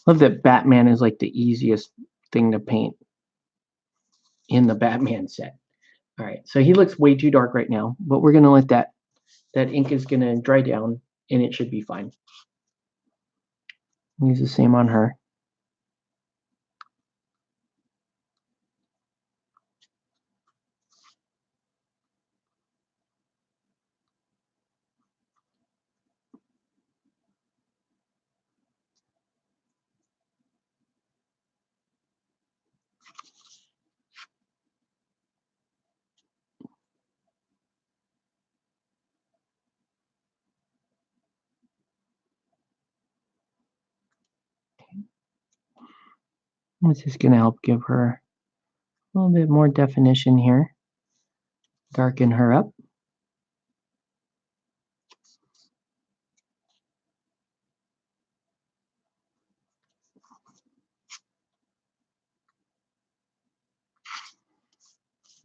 Love that Batman is like the easiest thing to paint in the Batman set. All right, so he looks way too dark right now, but we're gonna let that ink is gonna dry down, and it should be fine. Use the same on her. This is gonna help give her a little bit more definition here. Darken her up.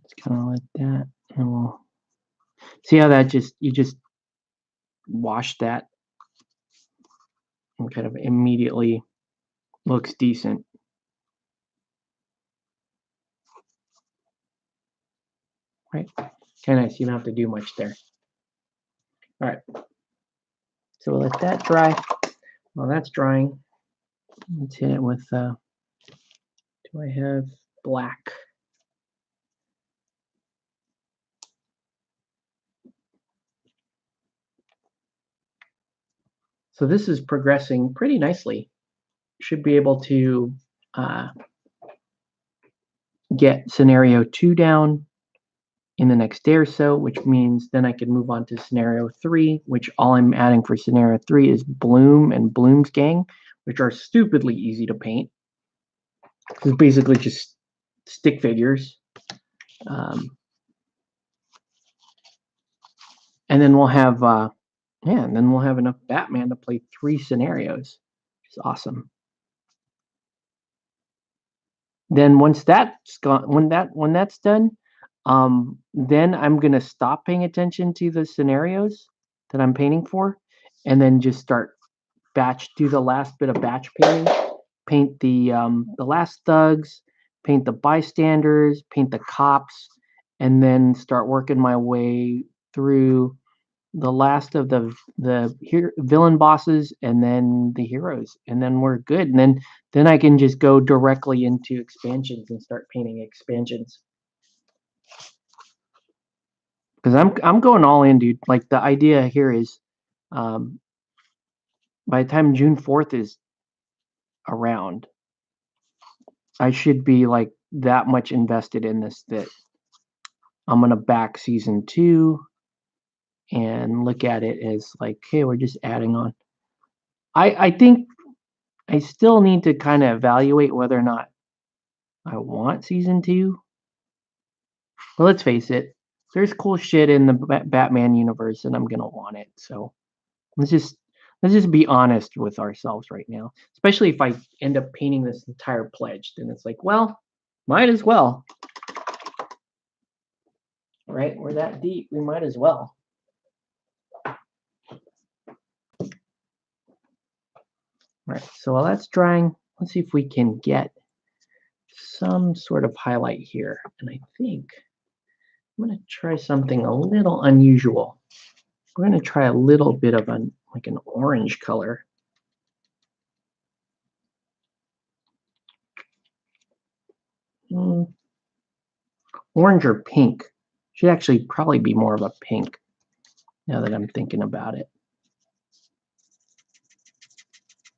Just kind of like that, and we'll see how that you just wash that and kind of immediately looks decent. Right? Kind of nice. You don't have to do much there. All right. So we'll let that dry. While that's drying, let's hit it with, do I have black? So this is progressing pretty nicely. Should be able to get scenario 2 down in the next day or so, which means then I can move on to scenario 3, which all I'm adding for scenario 3 is Bloom and Bloom's gang, which are stupidly easy to paint. It's basically just stick figures. And then we'll have, and then we'll have enough Batman to play 3 scenarios, which is awesome. Then once that's gone, when that's done, then I'm gonna stop paying attention to the scenarios that I'm painting for, and then just start do the last bit of batch painting, paint the last thugs, paint the bystanders, paint the cops, and then start working my way through the last of the villain bosses, and then the heroes, and then we're good. And then I can just go directly into expansions and start painting expansions. Because I'm going all in, dude. Like the idea here is, by the time June 4th is around, I should be like that much invested in this that I'm gonna back season 2 and look at it as like, hey, we're just adding on. I think I still need to kind of evaluate whether or not I want season 2. But let's face it, there's cool shit in the Batman universe, and I'm gonna want it. So let's just be honest with ourselves right now. Especially if I end up painting this entire pledge, then it's like, well, might as well. Right? We're that deep. We might as well. Right. So while that's drying, let's see if we can get some sort of highlight here. And I think I'm going to try something a little unusual. We're going to try a little bit of an orange color. Orange or pink. Should actually probably be more of a pink now that I'm thinking about it.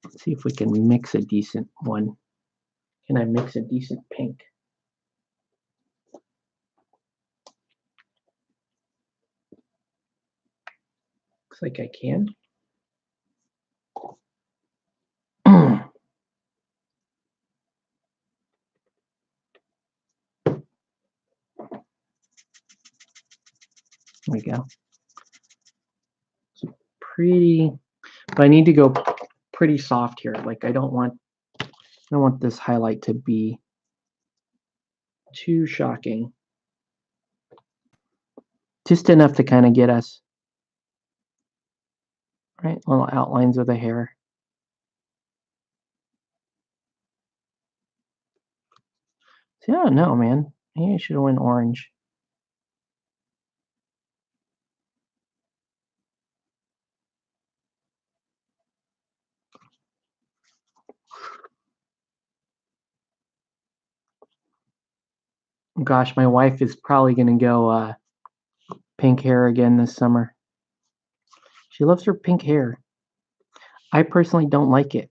Let's see if we can mix a decent one. Can I mix a decent pink? Looks like I can. There we go. It's pretty, but I need to go pretty soft here. Like I don't want this highlight to be too shocking. Just enough to kind of get us, right? Little outlines of the hair. See, I don't know, man. Maybe I should have went orange. Gosh, my wife is probably gonna go pink hair again this summer. She loves her pink hair. I personally don't like it.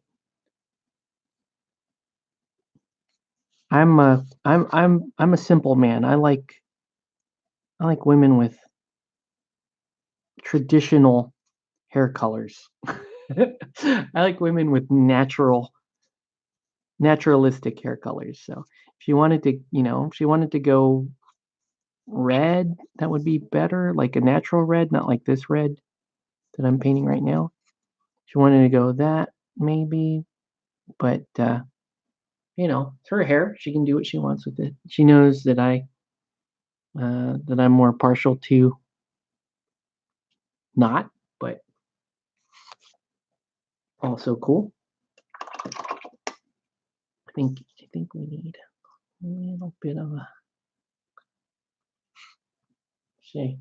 I'm a simple man. I like women with traditional hair colors. I like women with naturalistic hair colors. So if she wanted to, if she wanted to go red, that would be better, like a natural red, not like this red that I'm painting right now. If she wanted to go that, maybe, but it's her hair. She can do what she wants with it. She knows that I'm more partial to not, but also cool. I think we need a little bit of a say.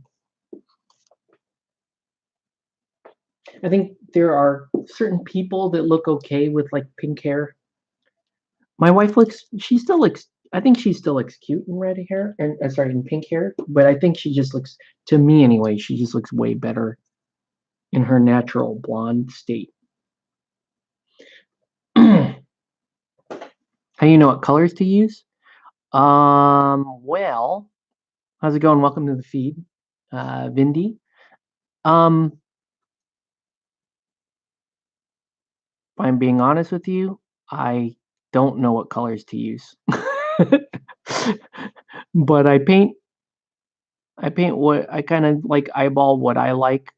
I think there are certain people that look okay with like pink hair. My wife she still looks. I think she still looks cute in red hair, and sorry, in pink hair. But I think she just looks, to me anyway, she just looks way better in her natural blonde state. How do you know what colors to use? Well, how's it going? Welcome to the feed, Vindy. Um, if I'm being honest with you, I don't know what colors to use. But I paint what I kind of like, eyeball what I like.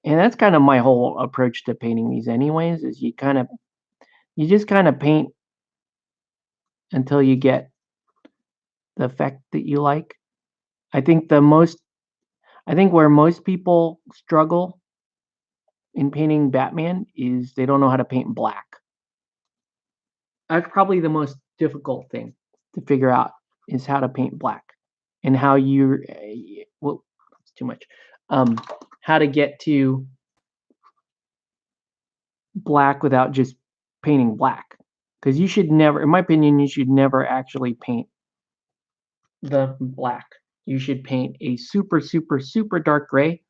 And that's kind of my whole approach to painting these anyways, is you just kind of paint until you get the effect that you like. I think where most people struggle in painting Batman is they don't know how to paint black. That's probably the most difficult thing to figure out, is how to paint black, and how well, it's too much. Um, how to get to black without just painting black, because you should never, in my opinion, you should never actually paint the black. You should paint a super super super dark gray,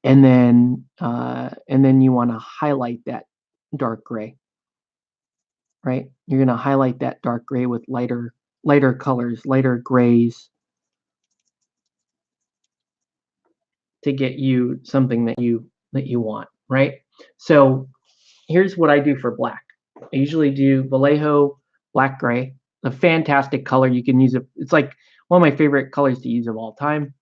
and then you want to highlight that dark gray, right? You're going to highlight that dark gray with lighter colors, lighter grays, to get you something that you want, right? So here's what I do for black. I usually do Vallejo black gray, a fantastic color. You can use it. It's like one of my favorite colors to use of all time.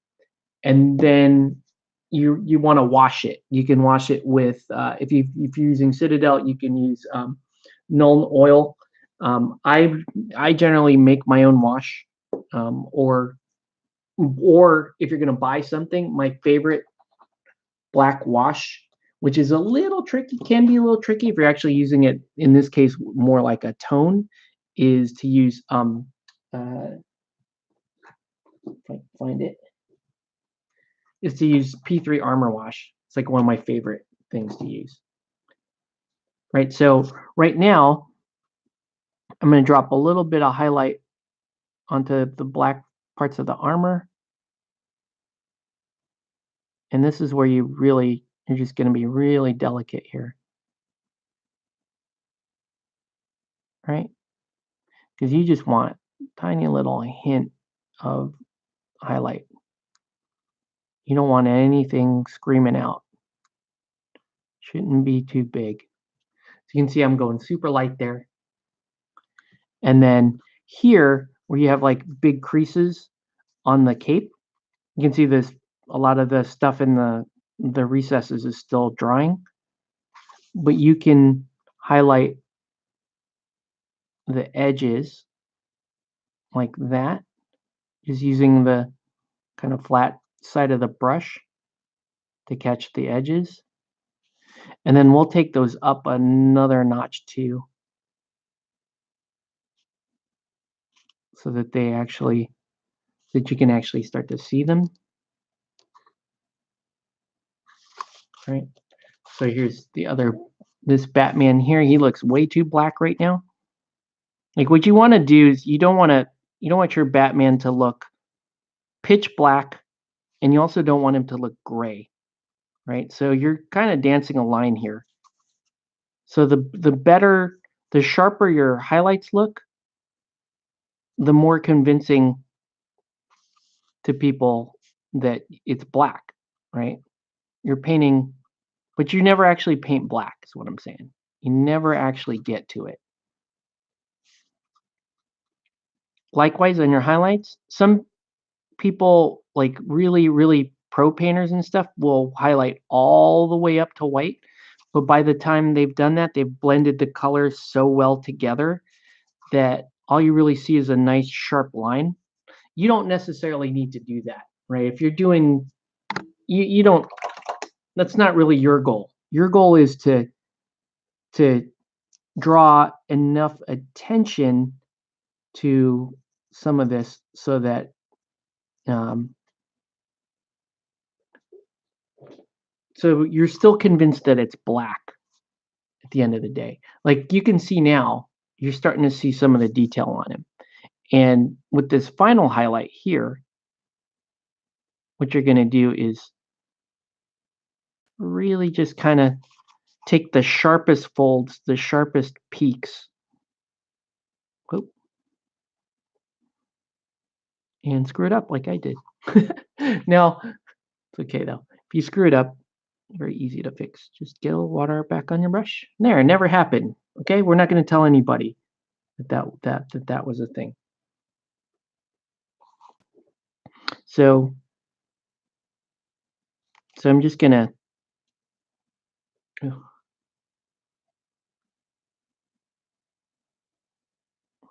And then you want to wash it. You can wash it with if you're using Citadel, you can use Nuln oil. I generally make my own wash, or if you're going to buy something, my favorite black wash, which is a little tricky, can be a little tricky if you're actually using it, in this case, more like a tone, is to use if I find it, is to use P3 Armor Wash. It's like one of my favorite things to use. Right, so right now I'm going to drop a little bit of highlight onto the black parts of the armor. And this is where you're just going to be really delicate here. Right? Because you just want a tiny little hint of highlight. You don't want anything screaming out. Shouldn't be too big. So you can see I'm going super light there. And then here, where you have like big creases on the cape, you can see a lot of the stuff in the recesses is still drying. But you can highlight the edges like that, just using the kind of flat side of the brush to catch the edges. And then we'll take those up another notch too, so that you can actually start to see them. Right. So here's this Batman here. He looks way too black right now. Like what you want to do is you don't want your Batman to look pitch black, and you also don't want him to look gray, right? So you're kind of dancing a line here. So the sharper your highlights look, the more convincing to people that it's black, right? You're painting, but you never actually paint black, is what I'm saying. You never actually get to it. Likewise, on your highlights, some people, like really, really pro painters and stuff, will highlight all the way up to white. But by the time they've done that, they've blended the colors so well together that all you really see is a nice sharp line. You don't necessarily need to do that, right? If you're doing, you don't, that's not really your goal. Your goal is to draw enough attention to some of this so that um, so you're still convinced that it's black at the end of the day. Like you can see now, you're starting to see some of the detail on him. And with this final highlight here, what you're going to do is really just kind of take the sharpest folds, the sharpest peaks, whoop, and screw it up like I did. Now, it's okay though. If you screw it up, very easy to fix. Just get a little water back on your brush. There, it never happened. Okay, we're not going to tell anybody that was a thing. So I'm just gonna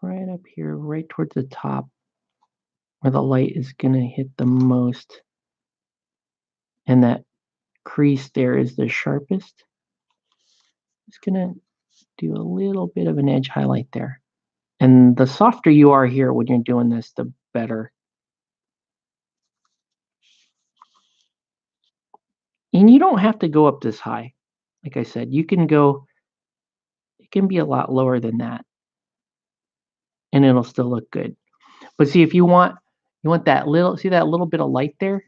right up here, right towards the top, where the light is gonna hit the most, and that crease there is the sharpest. Just gonna do a little bit of an edge highlight there. And the softer you are here when you're doing this, the better. And you don't have to go up this high. Like I said, you can go, it can be a lot lower than that, and it'll still look good. But see, if you want that little, see that little bit of light there?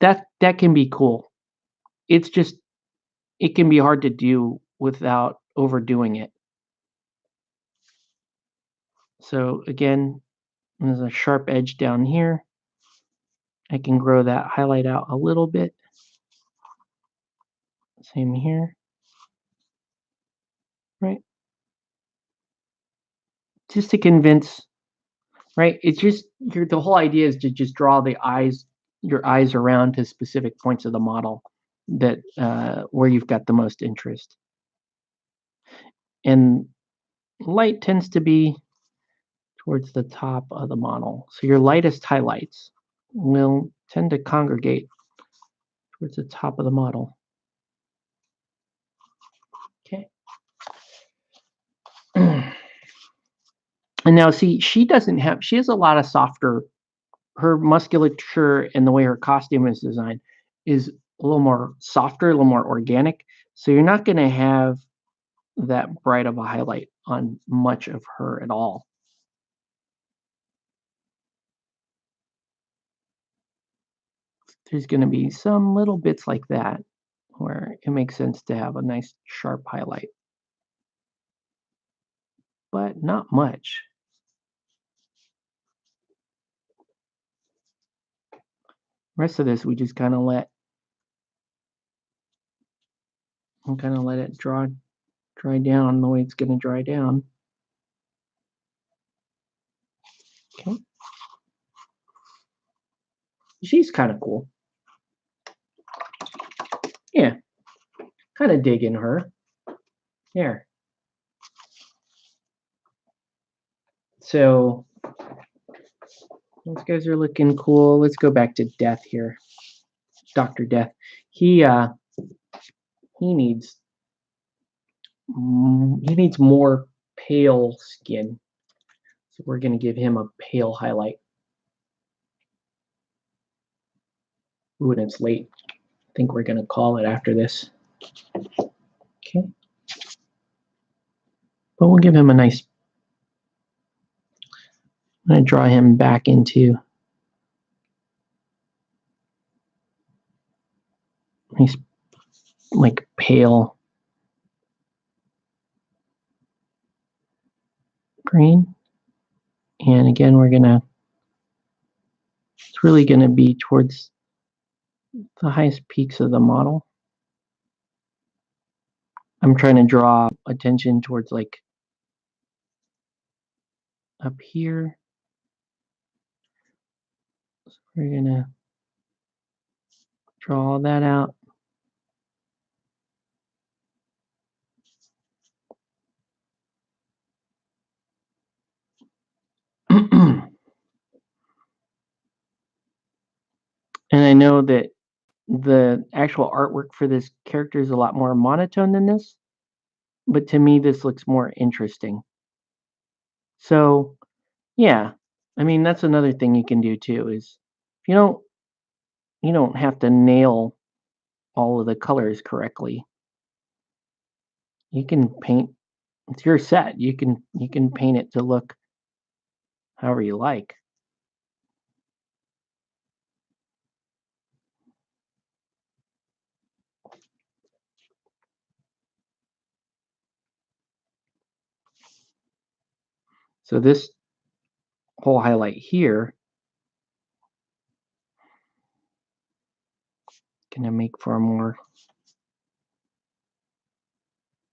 That can be cool. It's just, it can be hard to do without overdoing it. So again, there's a sharp edge down here. I can grow that highlight out a little bit. Same here, right? Just to convince, right? It's just, the whole idea is to just draw your eyes around to specific points of the model that where you've got the most interest. And light tends to be towards the top of the model. So your lightest highlights will tend to congregate towards the top of the model. Okay. And now see, she has a lot of softer, her musculature and the way her costume is designed is a little more softer, a little more organic. So you're not going to have that bright of a highlight on much of her at all. There's going to be some little bits like that where it makes sense to have a nice sharp highlight, but not much. Rest of this we just kind of let it dry down the way it's going to dry down. Okay. She's kind of cool. Yeah. Kind of digging her. There. So those guys are looking cool. Let's go back to Death here. Dr. Death. He needs more pale skin. So we're going to give him a pale highlight. Ooh, and it's late. I think we're going to call it after this. Okay. but we'll give him a nice. I'm going to draw him back into nice, like pale green. And again, it's really going to be towards the highest peaks of the model. I'm trying to draw attention towards like up here. So we're going to draw all that out. And I know that the actual artwork for this character is a lot more monotone than this, but to me this looks more interesting. So yeah, I mean that's another thing you can do too is if you don't have to nail all of the colors correctly. You can paint, it's your set. You can paint it to look however you like. So this whole highlight here gonna make for a more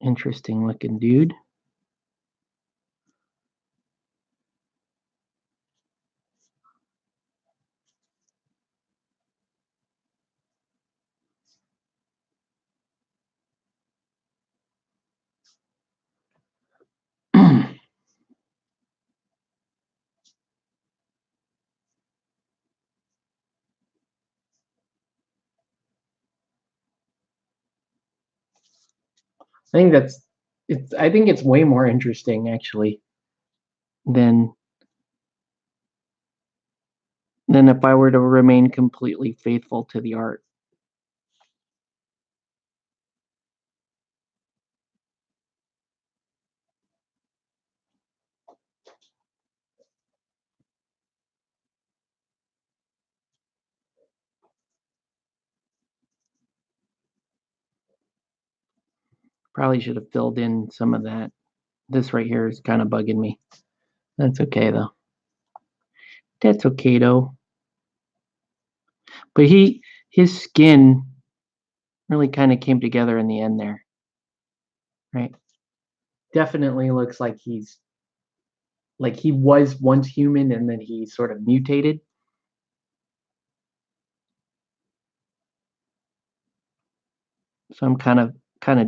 interesting looking dude. I think it's way more interesting actually than if I were to remain completely faithful to the art. Probably should have filled in some of that. This right here is kind of bugging me. That's okay though. That's okay though. But his skin really kind of came together in the end there. Right? Definitely looks like he was once human and then he sort of mutated. So I'm kind of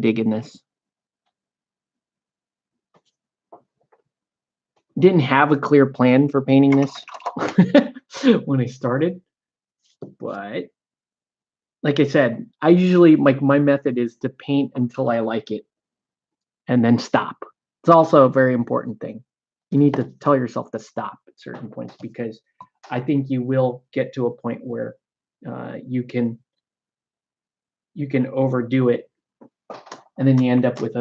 digging this. Didn't have a clear plan for painting this when I started, but like I said, I usually like my method is to paint until I like it and then stop. It's also a very important thing. You need to tell yourself to stop at certain points because I think you will get to a point where you can overdo it, and then you end up with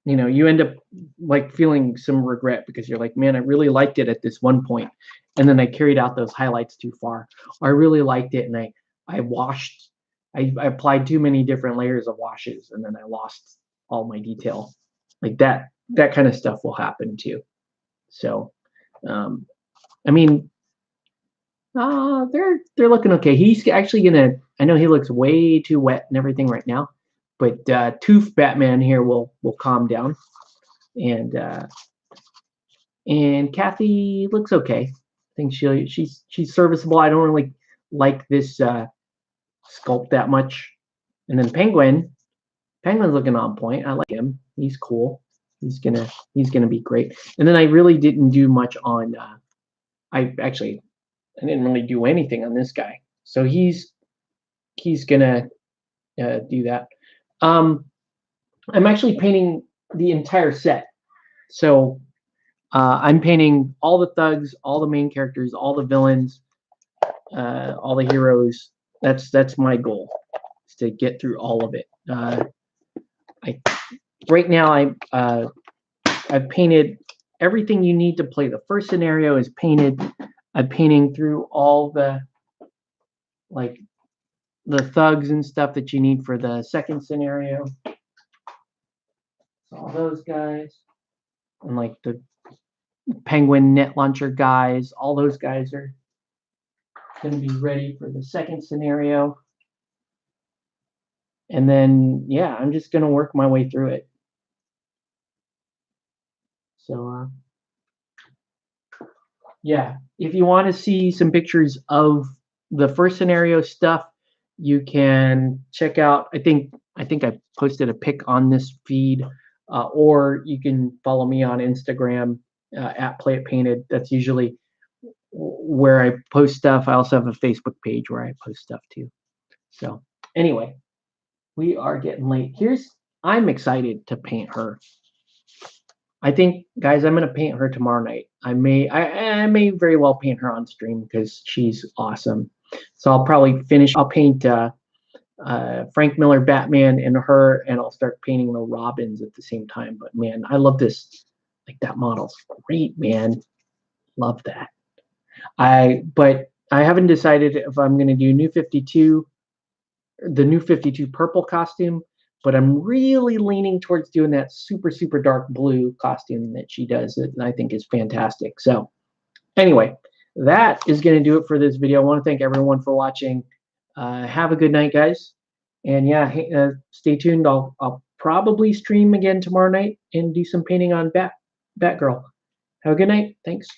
you end up like feeling some regret because you're like, man, I really liked it at this one point, and then I carried out those highlights too far. I really liked it, and I washed, I applied too many different layers of washes, and then I lost all my detail. Like that kind of stuff will happen too. So, I mean, they're looking okay. He's actually gonna. I know he looks way too wet and everything right now, but Tooth Batman here will calm down, and Kathy looks okay. I think she's serviceable. I don't really like this sculpt that much. And then Penguin's looking on point. I like him. He's cool. He's gonna be great. And then I really didn't do much on. I didn't really do anything on this guy. So he's gonna do that. I'm actually painting the entire set. So I'm painting all the thugs, all the main characters, all the villains, all the heroes. That's my goal, is to get through all of it. Right now I've painted everything you need to play the first scenario is painted. I'm painting through all the like the thugs and stuff that you need for the second scenario. So all those guys and like the penguin net launcher guys, all those guys are going to be ready for the second scenario. And then, yeah, I'm just going to work my way through it. So, yeah, if you want to see some pictures of the first scenario stuff, you can check out, I think I posted a pic on this feed, or you can follow me on Instagram at Play It Painted. That's usually where I post stuff. I also have a Facebook page where I post stuff too. So anyway, we are getting late. I'm excited to paint her. I think, guys, I'm gonna paint her tomorrow night. I may very well paint her on stream because she's awesome. So I'll probably finish. I'll paint Frank Miller Batman and her, and I'll start painting the Robins at the same time. But man, I love this. Like that model's great, man. Love that. But I haven't decided if I'm gonna do the new 52 purple costume, but I'm really leaning towards doing that super, super dark blue costume that she does that I think is fantastic. So anyway, that is going to do it for this video. I want to thank everyone for watching. Have a good night, guys. And yeah, stay tuned. I'll probably stream again tomorrow night and do some painting on Batgirl. Have a good night. Thanks.